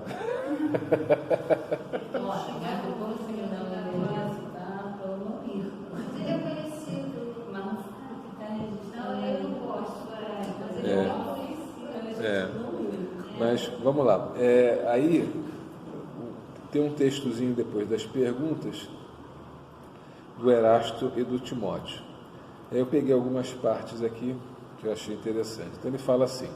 Mas vamos lá. Aí tem um textozinho depois das perguntas do Erasto e do Timóteo. Eu peguei algumas partes aqui que eu achei interessante. Então ele fala assim: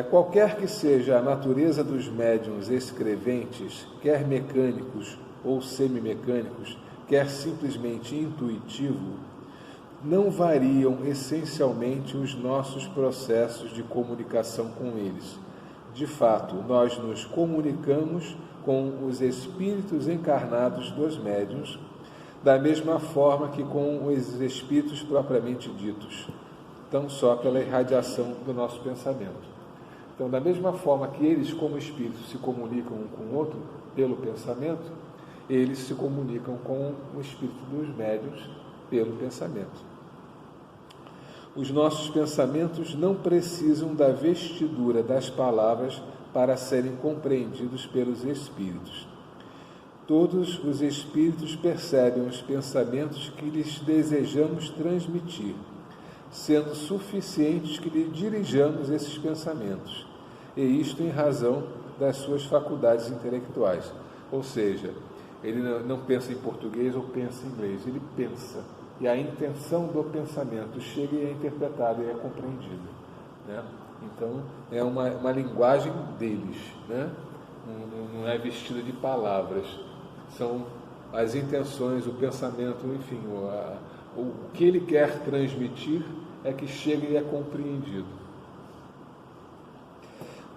qualquer que seja a natureza dos médiuns escreventes, quer mecânicos ou semimecânicos, quer simplesmente intuitivo, não variam essencialmente os nossos processos de comunicação com eles. De fato, nós nos comunicamos com os espíritos encarnados dos médiuns, da mesma forma que com os espíritos propriamente ditos, tão só pela irradiação do nosso pensamento. Então, da mesma forma que eles, como espíritos, se comunicam um com o outro pelo pensamento, eles se comunicam com o espírito dos médiuns pelo pensamento. Os nossos pensamentos não precisam da vestidura das palavras para serem compreendidos pelos espíritos. Todos os espíritos percebem os pensamentos que lhes desejamos transmitir, sendo suficientes que lhe dirijamos esses pensamentos, e isto em razão das suas faculdades intelectuais. Ou seja, ele não pensa em português ou pensa em inglês, ele pensa, e a intenção do pensamento chega e é interpretada e é compreendida, né? Então, é uma linguagem deles, né? Não é vestida de palavras. São as intenções, o pensamento, enfim, o que ele quer transmitir é que chega e é compreendido.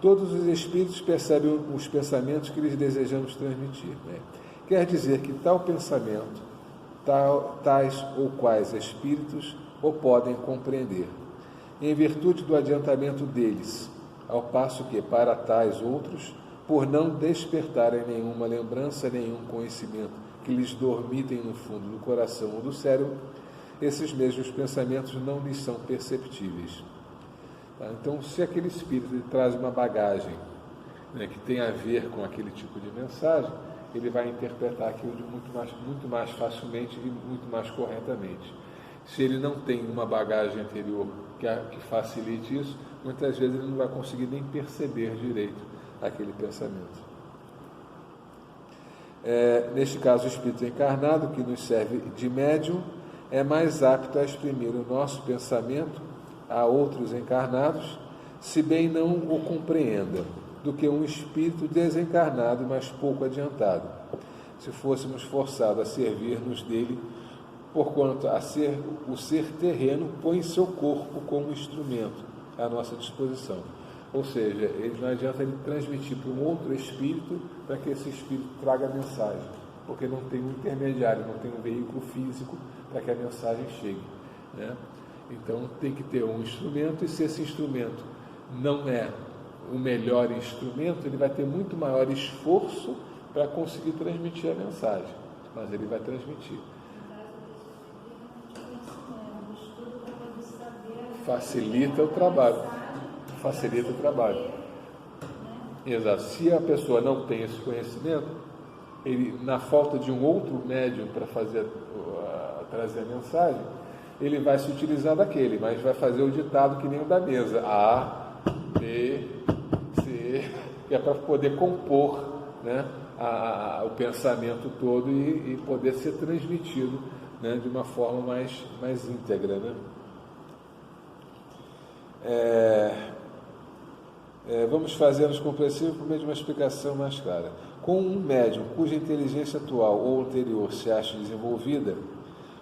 Todos os espíritos percebem os pensamentos que lhes desejamos transmitir, né? Quer dizer que tal pensamento, tais ou quais espíritos o podem compreender, em virtude do adiantamento deles, ao passo que, para tais outros, por não despertarem nenhuma lembrança, nenhum conhecimento que lhes dormitem no fundo do coração ou do cérebro, esses mesmos pensamentos não lhes são perceptíveis. Então, se aquele espírito traz uma bagagem, né, que tem a ver com aquele tipo de mensagem, ele vai interpretar aquilo muito mais facilmente e muito mais corretamente. Se ele não tem uma bagagem anterior que facilite isso, muitas vezes ele não vai conseguir nem perceber direito aquele pensamento. Neste caso, o espírito encarnado, que nos serve de médium, é mais apto a exprimir o nosso pensamento a outros encarnados, se bem não o compreenda, do que um espírito desencarnado, mas pouco adiantado, se fôssemos forçados a servir-nos dele, porquanto o ser terreno põe seu corpo como instrumento à nossa disposição. Ou seja, não adianta ele transmitir para um outro espírito para que esse espírito traga a mensagem, porque não tem um intermediário, não tem um veículo físico para que a mensagem chegue, né? Então tem que ter um instrumento, e se esse instrumento não é o melhor instrumento, ele vai ter muito maior esforço para conseguir transmitir a mensagem, mas ele vai transmitir. Facilita o trabalho. Facilita o trabalho. Exato. Se a pessoa não tem esse conhecimento, ele, na falta de um outro médium para trazer a mensagem, ele vai se utilizar daquele, mas vai fazer o ditado que nem o da mesa. A, B, C, que é para poder compor, né, o pensamento todo e poder ser transmitido, né, de uma forma mais íntegra, né? Vamos fazer-nos compreensíveis por meio de uma explicação mais clara. Com um médium cuja inteligência atual ou anterior se acha desenvolvida,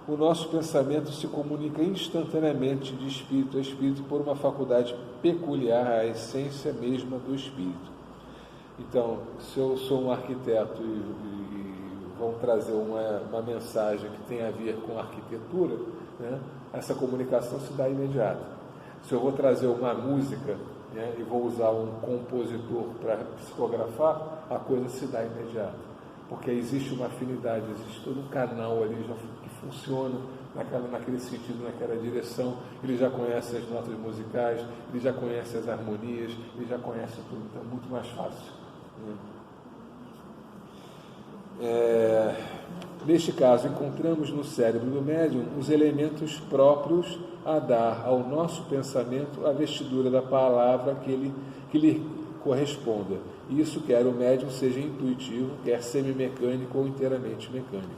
o nosso pensamento se comunica instantaneamente de espírito a espírito por uma faculdade peculiar à essência mesma do espírito. Então, se eu sou um arquiteto e vão trazer uma mensagem que tem a ver com arquitetura, né, essa comunicação se dá imediata. Se eu vou trazer uma música, né, e vou usar um compositor para psicografar, a coisa se dá imediata. Porque existe uma afinidade, existe todo um canal ali que funciona naquele sentido, naquela direção. Ele já conhece as notas musicais, ele já conhece as harmonias, ele já conhece tudo, então é muito mais fácil. Neste caso, encontramos no cérebro do médium os elementos próprios a dar ao nosso pensamento a vestidura da palavra que lhe corresponda. Isso quer o médium seja intuitivo, quer semimecânico ou inteiramente mecânico.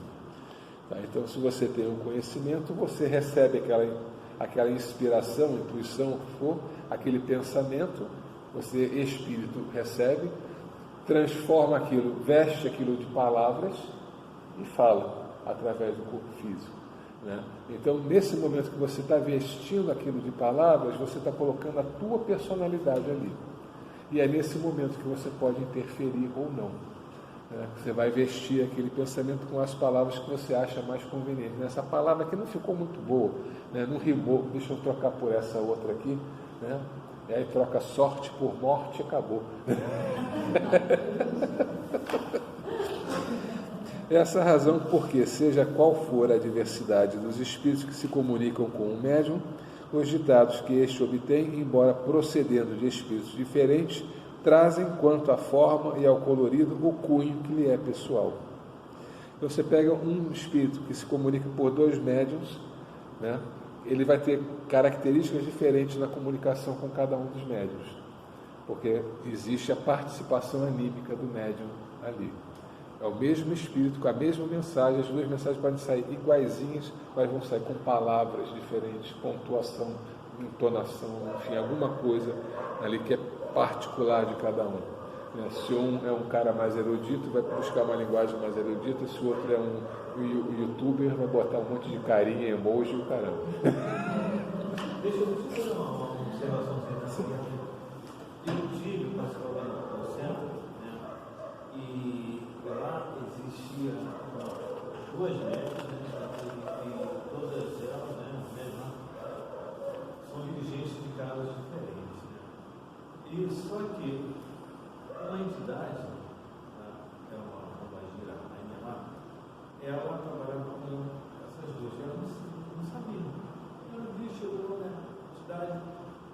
Tá? Então, se você tem um conhecimento, você recebe aquela inspiração, intuição, o que for, aquele pensamento, você, espírito, recebe, transforma aquilo, veste aquilo de palavras e fala através do corpo físico, né? Então, nesse momento que você está vestindo aquilo de palavras, você está colocando a tua personalidade ali. E é nesse momento que você pode interferir ou não, né? Você vai vestir aquele pensamento com as palavras que você acha mais conveniente. Essa palavra aqui não ficou muito boa, né? Não rimou, deixa eu trocar por essa outra aqui, né? E aí troca sorte por morte e acabou. Essa razão porque, seja qual for a diversidade dos espíritos que se comunicam com o médium, os ditados que este obtém, embora procedendo de espíritos diferentes, trazem, quanto à forma e ao colorido, o cunho que lhe é pessoal. Então, você pega um espírito que se comunica por dois médiums, né? Ele vai ter características diferentes na comunicação com cada um dos médiums, porque existe a participação anímica do médium ali. É o mesmo espírito, com a mesma mensagem, as duas mensagens podem sair iguaizinhas, mas vão sair com palavras diferentes, pontuação, entonação, enfim, alguma coisa ali que é particular de cada um. Se um é um cara mais erudito, vai buscar uma linguagem mais erudita, se o outro é um youtuber, vai botar um monte de carinha, emoji e o caramba. Deixa eu fazer uma observação assim. Eu tive participando do centro, né? E lá existia duas médicas, né? E todas elas, né, são dirigentes de casas diferentes, né? E só que uma entidade, é uma magia, a Inelá, ela trabalhava com essas duas, e elas não sabiam. Ela disse, chegou, né? A entidade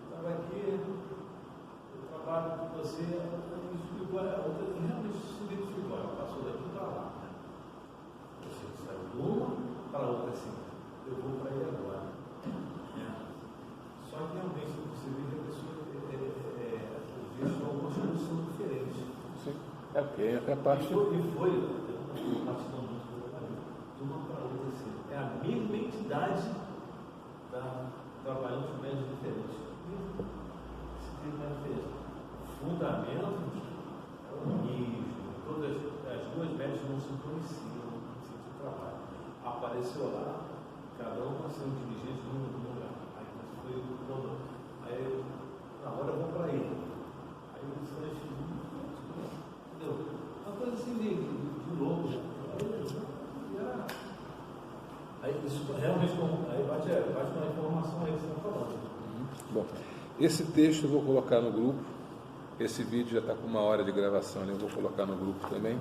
estava aqui, eu trabalho com você, ela me explicou, a outra realmente se identificou, ela passou daqui para lá, né? Você saiu de uma para a outra assim, eu vou para ele agora. Só que realmente você vê que a pessoa vejo algumas coisas são diferentes. Sim, é porque é a parte. E foi participando muito de uma para outra assim. É a mesma entidade trabalhando com médios diferentes. Se tem uma diferença. Fundamento é o mesmo. Todas as duas médias não se conheciam no centro de trabalho. Apareceu lá, cada uma sendo dirigente num lugar. Aí foi quando. Aí na hora eu vou para ele. Entendeu? Uma coisa assim de louco. Aí isso realmente aí bate com a informação aí que você está falando. Bom, esse texto eu vou colocar no grupo. Esse vídeo já está com 1 hora de gravação, eu vou colocar no grupo também.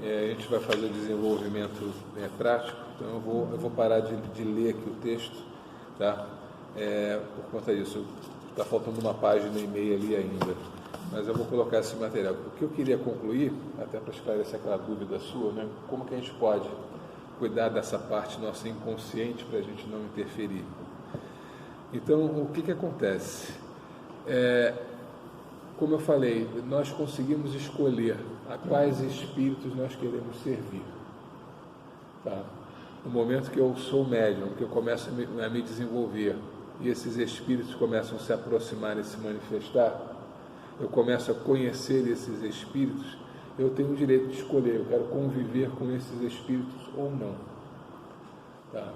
A gente vai fazer o desenvolvimento prático, então eu vou parar de ler aqui o texto, tá? Por conta disso, está faltando uma página e meia ali ainda, mas eu vou colocar esse material. O que eu queria concluir, até para esclarecer aquela dúvida sua, né? Como que a gente pode cuidar dessa parte nossa inconsciente para a gente não interferir? Então, o que acontece? como eu falei, nós conseguimos escolher a quais espíritos nós queremos servir. Tá? No momento que eu sou médium, que eu começo a me desenvolver, e esses espíritos começam a se aproximar e se manifestar, eu começo a conhecer esses espíritos, eu tenho o direito de escolher, eu quero conviver com esses espíritos ou não. Tá?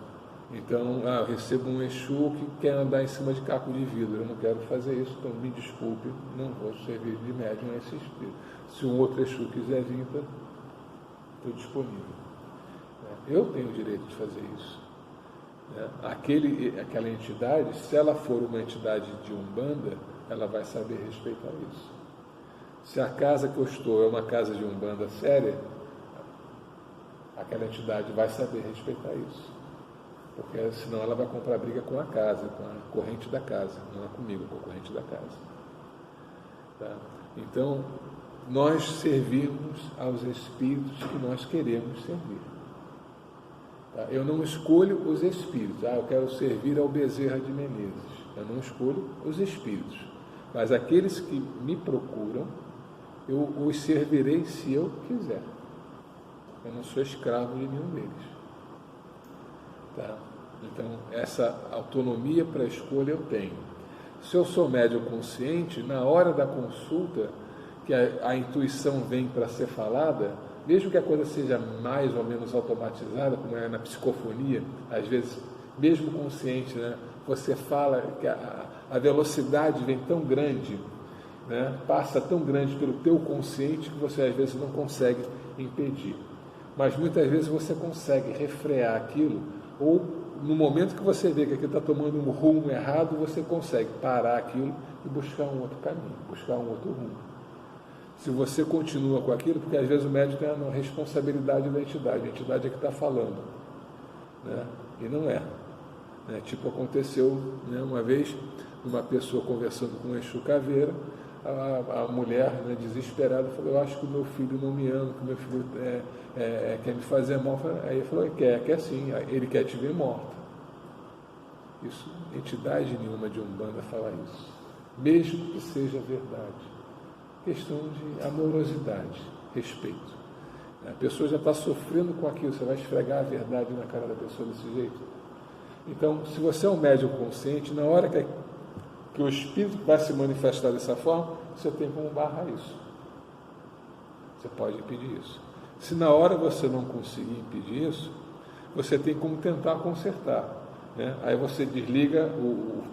Então, eu recebo um Exu que quer andar em cima de caco de vidro, eu não quero fazer isso, então me desculpe, não vou servir de médium a esse espírito. Se um outro Exu quiser vir, estou disponível. Eu tenho o direito de fazer isso. Aquela entidade, se ela for uma entidade de Umbanda, ela vai saber respeitar isso. Se a casa que eu estou é uma casa de Umbanda séria, aquela entidade vai saber respeitar isso. Porque senão ela vai comprar briga com a casa, com a corrente da casa, não é comigo, com a corrente da casa. Tá? Então, nós servimos aos espíritos que nós queremos servir. Tá? Eu não escolho os espíritos. Eu quero servir ao Bezerra de Menezes. Eu não escolho os espíritos. Mas aqueles que me procuram, eu os servirei se eu quiser. Eu não sou escravo de nenhum deles. Tá? Então, essa autonomia para a escolha eu tenho. Se eu sou médium consciente, na hora da consulta, que a intuição vem para ser falada, mesmo que a coisa seja mais ou menos automatizada, como é na psicofonia, às vezes, mesmo consciente, né, você fala que a velocidade vem tão grande, né, passa tão grande pelo teu consciente que você às vezes não consegue impedir. Mas muitas vezes você consegue refrear aquilo, ou no momento que você vê que aquilo está tomando um rumo errado, você consegue parar aquilo e buscar um outro caminho, buscar um outro rumo. Se você continua com aquilo, porque às vezes o médico tem a responsabilidade da entidade, a entidade é que está falando, né? E não é. Tipo, aconteceu, né, uma vez, uma pessoa conversando com o Exu Caveira, a mulher, né, desesperada, falou: eu acho que o meu filho não me ama, que o meu filho quer me fazer mal. Aí ele falou: quer sim, ele quer te ver morta. Isso, entidade nenhuma de Umbanda fala isso, mesmo que seja verdade. Questão de amorosidade, respeito. A pessoa já está sofrendo com aquilo, você vai esfregar a verdade na cara da pessoa desse jeito? Então, se você é um médium consciente, na hora que o espírito vai se manifestar dessa forma, você tem como barrar isso. Você pode impedir isso. Se na hora você não conseguir impedir isso, você tem como tentar consertar. Né? Aí você desliga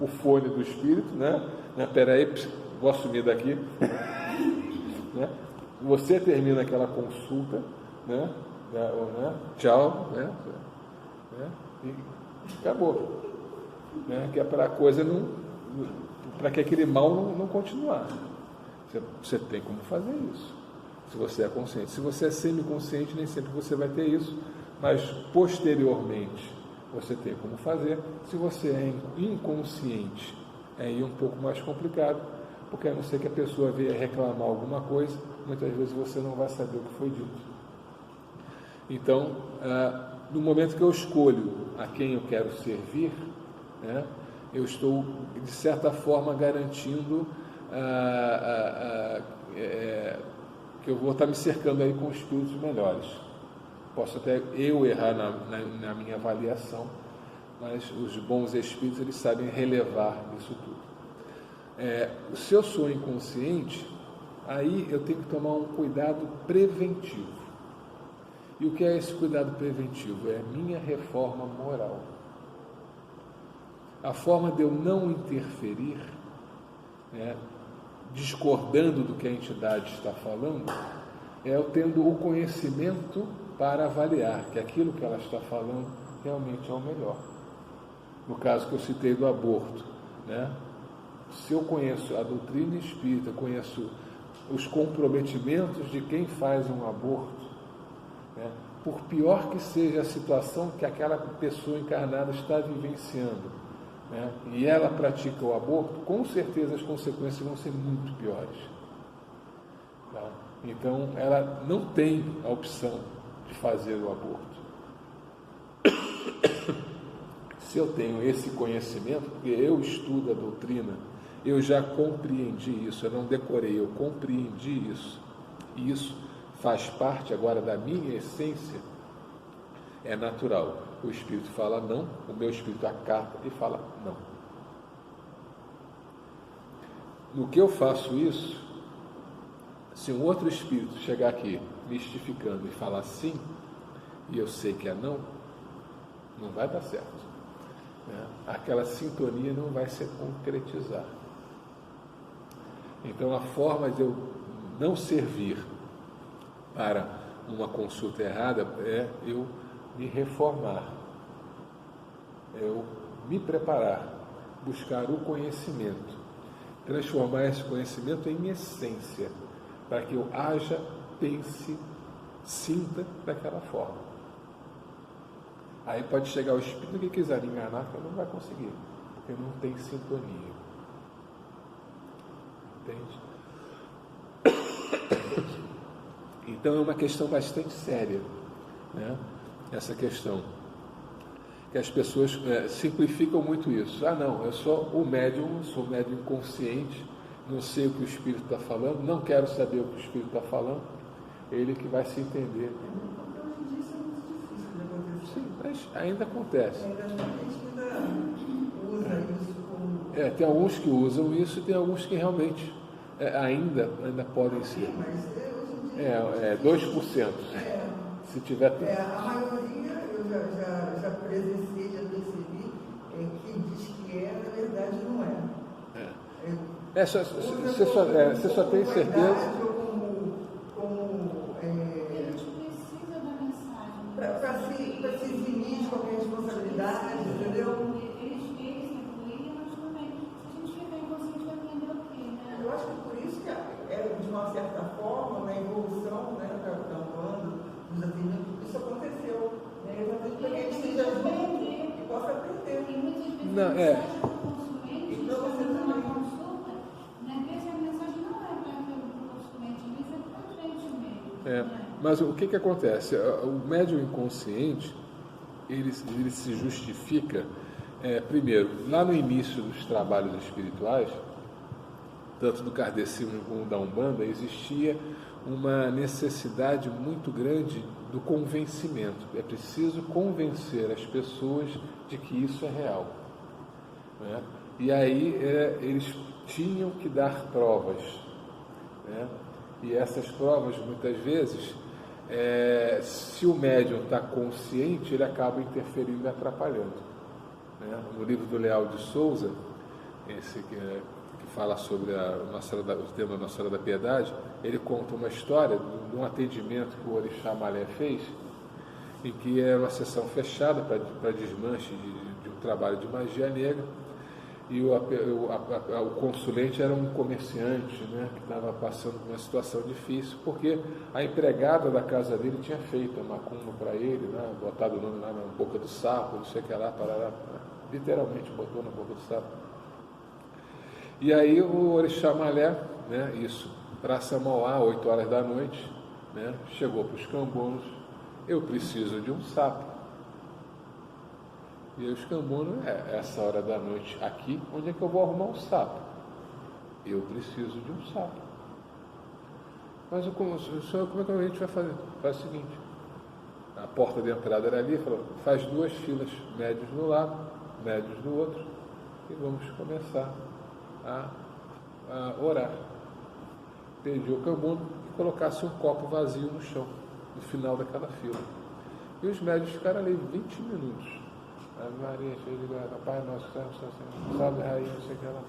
o fone do espírito, né? Peraí, vou assumir daqui. Né? Você termina aquela consulta, né? Tchau, né? E acabou. Né? Que é para a coisa não, para que aquele mal não continuar. Você tem como fazer isso, se você é consciente. Se você é semiconsciente, nem sempre você vai ter isso, mas posteriormente você tem como fazer. Se você é inconsciente, é aí um pouco mais complicado, porque a não ser que a pessoa venha reclamar alguma coisa, muitas vezes você não vai saber o que foi dito. Então, no momento que eu escolho a quem eu quero servir, né, eu estou, de certa forma, garantindo que eu vou estar me cercando aí com espíritos melhores. Posso até eu errar na minha avaliação, mas os bons espíritos, eles sabem relevar isso tudo. Se eu sou inconsciente, aí eu tenho que tomar um cuidado preventivo. E o que é esse cuidado preventivo? É a minha reforma moral. A forma de eu não interferir, né, discordando do que a entidade está falando, é eu tendo o conhecimento para avaliar que aquilo que ela está falando realmente é o melhor. No caso que eu citei do aborto, né? Se eu conheço a doutrina espírita, conheço os comprometimentos de quem faz um aborto, né? Por pior que seja a situação que aquela pessoa encarnada está vivenciando, né? E ela pratica o aborto, com certeza as consequências vão ser muito piores. Tá? Então, ela não tem a opção de fazer o aborto. Se eu tenho esse conhecimento, porque eu estudo a doutrina, eu já compreendi isso, eu não decorei, eu compreendi isso. E isso faz parte agora da minha essência, é natural. O Espírito fala não, o meu Espírito acata e fala não. No que eu faço isso, se um outro Espírito chegar aqui, mistificando e falar sim, e eu sei que é não, não vai dar certo. Aquela sintonia não vai se concretizar. Então, a forma de eu não servir para uma consulta errada é eu me reformar, eu me preparar, buscar o conhecimento, transformar esse conhecimento em essência, para que eu haja, pense, sinta daquela forma. Aí pode chegar o espírito que quiser enganar, que não vai conseguir, porque não tem sintonia. Entende? Então é uma questão bastante séria, né? Essa questão. Que as pessoas simplificam muito isso. Ah, não, eu sou o médium, sou médium inconsciente, não sei o que o espírito está falando, não quero saber o que o espírito está falando, ele que vai se entender. Hoje em dia isso é muito difícil de acontecer. Sim, mas ainda acontece. Ainda tem gente que ainda usa isso como... Tem alguns que usam isso e tem alguns que realmente ainda podem ser. Mas hoje em dia... 2%. Se tiver... a maioria eu já presenciei, já percebi, que diz que na verdade não é. Você só tem certeza... Eles precisam da mensagem. Para se eximir de qualquer responsabilidade, entendeu? Eles incluem, mas também, se a gente ficar inconsciente, vai aprender o quê, né? Eu acho que por isso que, de uma certa forma, na evolução, né, da Umbanda, dos atendimentos, isso aconteceu. Exatamente para que a gente esteja junto e possa aprender. E muitas vezes Não, a mensagem para o consulente, então você fazendo uma também. consulta, às vezes a mensagem não é para o consulente, às vezes é para a gente mesmo. Né? Mas o que acontece? O médium inconsciente, ele se justifica, primeiro, lá no início dos trabalhos espirituais, tanto do kardecismo como da Umbanda, existia uma necessidade muito grande do convencimento. É preciso convencer as pessoas de que isso é real. Né? E aí eles tinham que dar provas. Né? E essas provas, muitas vezes, se o médium está consciente, ele acaba interferindo e atrapalhando. Né? No livro do Leal de Souza, esse que fala sobre o tema Nossa Senhora da Piedade, ele conta uma história de um atendimento que o Orixá Malé fez, em que era uma sessão fechada para desmanche de um trabalho de magia negra, e o consulente era um comerciante, né, que estava passando por uma situação difícil, porque a empregada da casa dele tinha feito a macumba para ele, né, botado o nome lá na boca do sapo, não sei o que lá, parará, literalmente botou na boca do sapo. E aí o Orixá Malé, né, isso, Praça Mauá, 8 horas da noite, né, chegou para os cambonos: eu preciso de um sapo. E aí os cambonos: essa hora da noite aqui, onde é que eu vou arrumar um sapo? Eu preciso de um sapo. Mas senhor, como é que a gente vai fazer? Faz o seguinte: a porta de entrada era ali, falou: faz 2 filas, médios de um lado, médios do outro, e vamos começar a orar. Pediu ao cambuno que colocasse um copo vazio no chão, no final daquela fila. E os médios ficaram ali 20 minutos. Ave Maria, cheia de graça, Pai nosso, salve rainha, não sei o que ela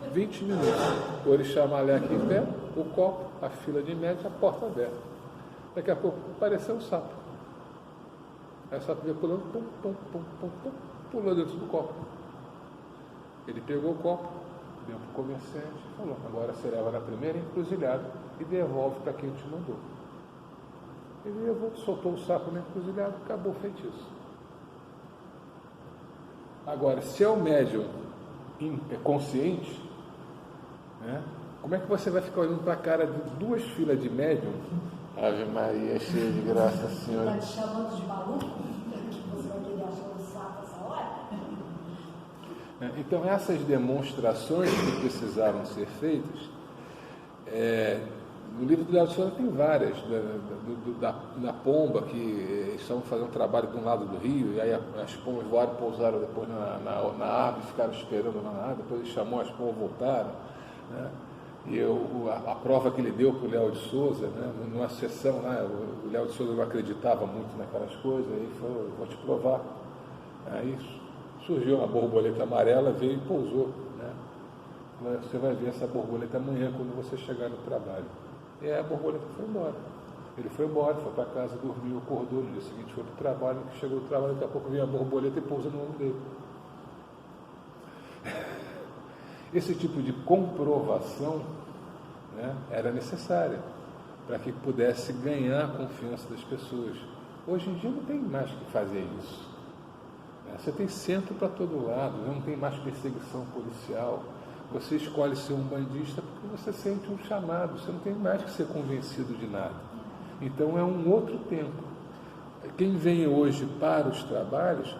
tem. 20 minutos. O Orixá Malé aqui em pé, o copo, a fila de médios, a porta aberta. Daqui a pouco apareceu um sapo. Aí o sapo veio pulando, pum, pum, pum, pum, pum, pulou dentro do copo. Ele pegou o copo, deu para o comerciante e falou: agora você leva na primeira encruzilhada e devolve para quem te mandou. Ele levou, soltou o sapo na encruzilhada, acabou o feitiço. Agora, se é o médium consciente, né, como é que você vai ficar olhando para a cara de 2 filas de médium? Ave Maria, cheia de graça, Senhora. Está te chamando de maluco? Que você vai querer achar um sapo essa hora? Então, essas demonstrações que precisaram ser feitas, no livro do Léo de Souza tem várias, da pomba, que estavam fazendo um trabalho de um lado do rio, e aí as pombas voaram, pousaram depois na árvore, ficaram esperando na árvore, depois ele chamou, as pombas voltaram, né? E a prova que ele deu para o Léo de Souza, né, numa sessão lá, o Léo de Souza não acreditava muito naquelas coisas, aí falou, vou te provar. Aí surgiu uma borboleta amarela, veio e pousou, né? Você vai ver essa borboleta amanhã quando você chegar no trabalho. E aí a borboleta foi embora. Ele foi embora, foi para casa, dormiu, acordou, no dia seguinte foi para o trabalho, chegou no trabalho, daqui a pouco veio a borboleta e pousa no ombro dele. Esse tipo de comprovação, né, era necessária para que pudesse ganhar a confiança das pessoas. Hoje em dia não tem mais que fazer isso. Você tem centro para todo lado, não tem mais perseguição policial. Você escolhe ser um bandista porque você sente um chamado, você não tem mais que ser convencido de nada. Então é um outro tempo. Quem vem hoje para os trabalhos,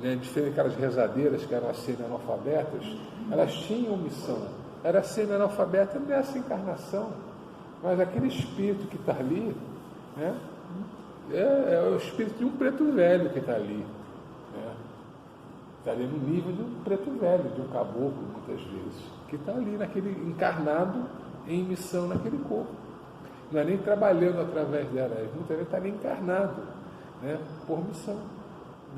né, diferente daquelas rezadeiras que eram as semi-analfabetas, elas tinham missão. Era semi-analfabeta nessa encarnação, mas aquele espírito que está ali, né, é o espírito de um preto velho que está ali. Né? Está ali no nível de um preto velho, de um caboclo, muitas vezes, que está ali naquele encarnado em missão naquele corpo. Não é nem trabalhando através dela, muitas vezes está ali encarnado, né, por missão,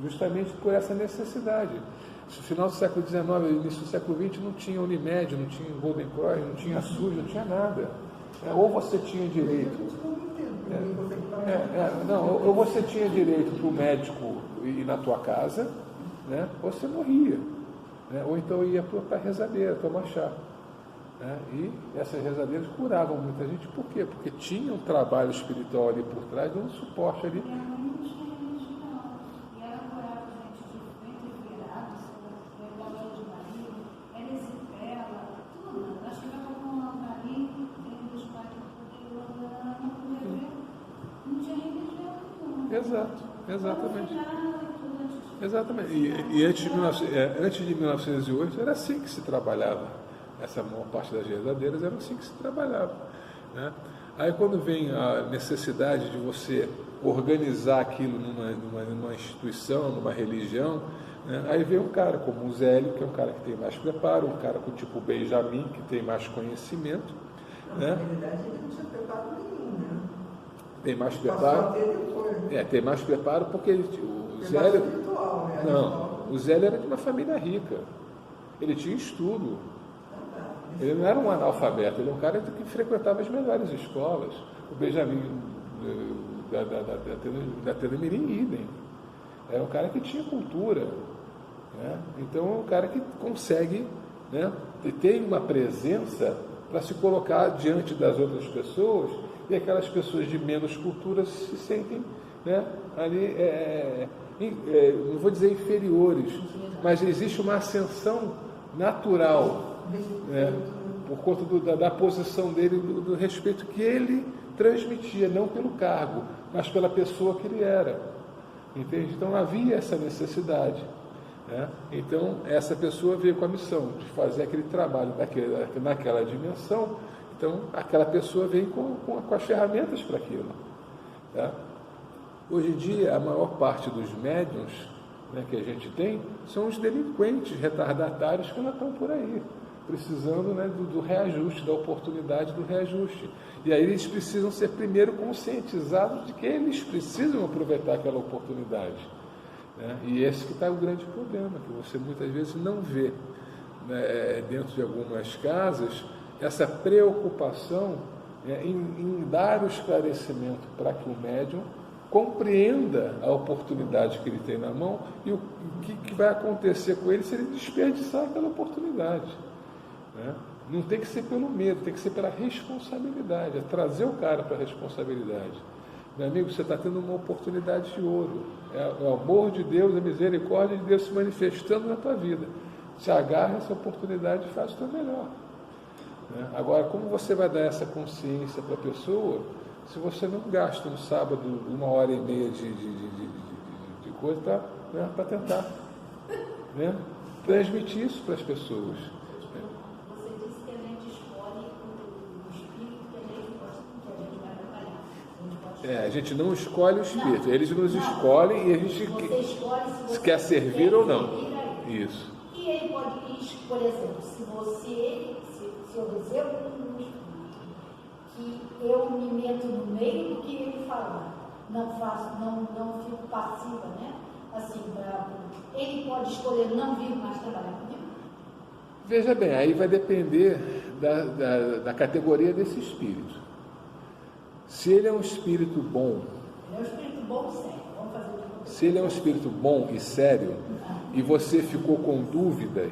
justamente por essa necessidade. No final do século XIX, início do século XX, não tinha Unimed, não tinha Golden Cross, não tinha SUS, não tinha nada. Ou você tinha direito. Ou você tinha direito para o médico ir na tua casa, né, ou você morria. Né, ou então ia para a rezadeira, tomar chá. Né, e essas rezadeiras curavam muita gente. Por quê? Porque tinha um trabalho espiritual ali por trás, dando suporte ali. Exatamente. E antes de 1908 era assim que se trabalhava. Essa maior parte das rezadeiras era assim que se trabalhava. Né? Aí quando vem a necessidade de você organizar aquilo numa instituição, numa religião, né? Aí vem um cara como o Zélio, que é um cara que tem mais preparo, um cara com tipo Benjamin, que tem mais conhecimento. Né? Na realidade ele não tinha preparo nenhum, né? Tem mais preparo. Tem mais preparo porque o Zélio. Não, o Zélio era de uma família rica. Ele tinha estudo. Ele não era um analfabeto, ele é um cara que frequentava as melhores escolas. O Benjamin da Telemirim idem. Era um cara que tinha cultura. Né? Então é um cara que consegue, né, ter uma presença para se colocar diante das outras pessoas, e aquelas pessoas de menos cultura se sentem, né, ali, não vou dizer inferiores, mas existe uma ascensão natural, né, por conta da posição dele, do respeito que ele transmitia, não pelo cargo, mas pela pessoa que ele era. Entende? Então havia essa necessidade. Né? Então essa pessoa veio com a missão de fazer aquele trabalho naquela dimensão. Então aquela pessoa vem com as ferramentas para aquilo. Tá? Hoje em dia a maior parte dos médiuns, né, que a gente tem são os delinquentes retardatários que ainda estão por aí, precisando, né, do reajuste, da oportunidade do reajuste. E aí eles precisam ser primeiro conscientizados de que eles precisam aproveitar aquela oportunidade. Né? E esse que está o grande problema, que você muitas vezes não vê, né, dentro de algumas casas, essa preocupação, né, em dar o esclarecimento para que o médium compreenda a oportunidade que ele tem na mão e o que vai acontecer com ele se ele desperdiçar aquela oportunidade. Né? Não tem que ser pelo medo, tem que ser pela responsabilidade, é trazer o cara para a responsabilidade. Meu amigo, você está tendo uma oportunidade de ouro, é o amor de Deus, a misericórdia de Deus se manifestando na tua vida. Se agarra essa oportunidade e faz o teu melhor. Né? Agora, como você vai dar essa consciência para a pessoa se você não gasta um sábado 1h30 de coisa para, né, tentar, né, transmitir isso para as pessoas. Você disse que a gente escolhe o espírito que a gente gosta, que a gente vai trabalhar. A gente não escolhe o espírito, eles nos escolhem e a gente você escolhe se você quer servir ou não. servir a ele. Isso. E ele pode, por exemplo, se eu recebo um espírito, que eu me meto no meio do que ele falar, não fico passiva, né? Assim, ele pode escolher não vir mais trabalhar comigo? Veja bem, aí vai depender da categoria desse espírito. Se ele é um espírito bom, Ele é um espírito bom e sério. Vamos fazer o que se ele é um espírito bom e sério, e você ficou com dúvidas,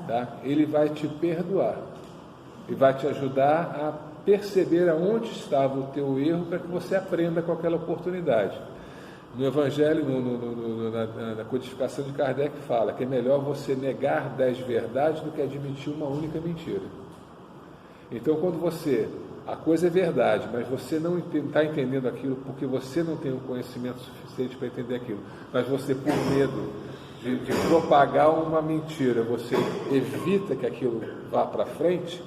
tá? Ele vai te perdoar e vai te ajudar a perceber aonde estava o teu erro para que você aprenda com aquela oportunidade. No Evangelho, na codificação de Kardec, fala que é melhor você negar 10 verdades do que admitir uma única mentira. Então, quando a coisa é verdade, mas você não está entendendo aquilo porque você não tem o conhecimento suficiente para entender aquilo, mas você, por medo de propagar uma mentira, você evita que aquilo vá para frente,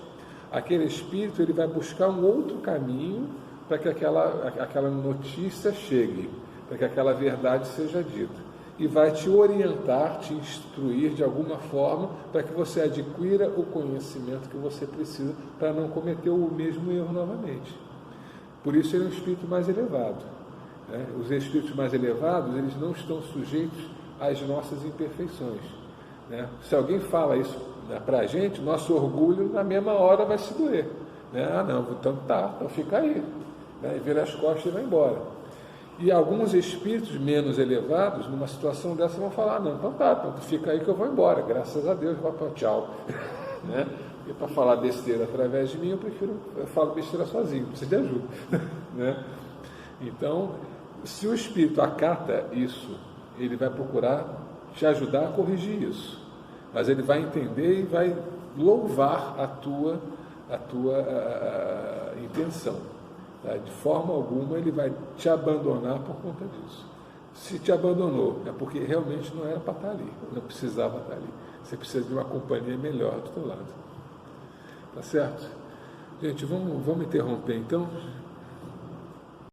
aquele espírito ele vai buscar um outro caminho para que aquela notícia chegue, para que aquela verdade seja dita. E vai te orientar, te instruir de alguma forma para que você adquira o conhecimento que você precisa para não cometer o mesmo erro novamente. Por isso ele é um espírito mais elevado. Né? Os espíritos mais elevados, eles não estão sujeitos às nossas imperfeições. Né? Se alguém fala isso, né, para a gente, nosso orgulho na mesma hora vai se doer. Né? Ah, não, então tá, então fica aí. Né? Vira as costas e vai embora. E alguns espíritos menos elevados, numa situação dessa, vão falar, não, então tá, então fica aí que eu vou embora, graças a Deus, tchau. Né? E para falar besteira através de mim, eu falo besteira sozinho, não preciso de ajuda. Né? Então, se o espírito acata isso, ele vai procurar te ajudar a corrigir isso. Mas ele vai entender e vai louvar a tua intenção. Tá? De forma alguma ele vai te abandonar por conta disso. Se te abandonou, é porque realmente não era para estar ali, não precisava estar ali. Você precisa de uma companhia melhor do teu lado. Tá certo? Gente, vamos interromper então.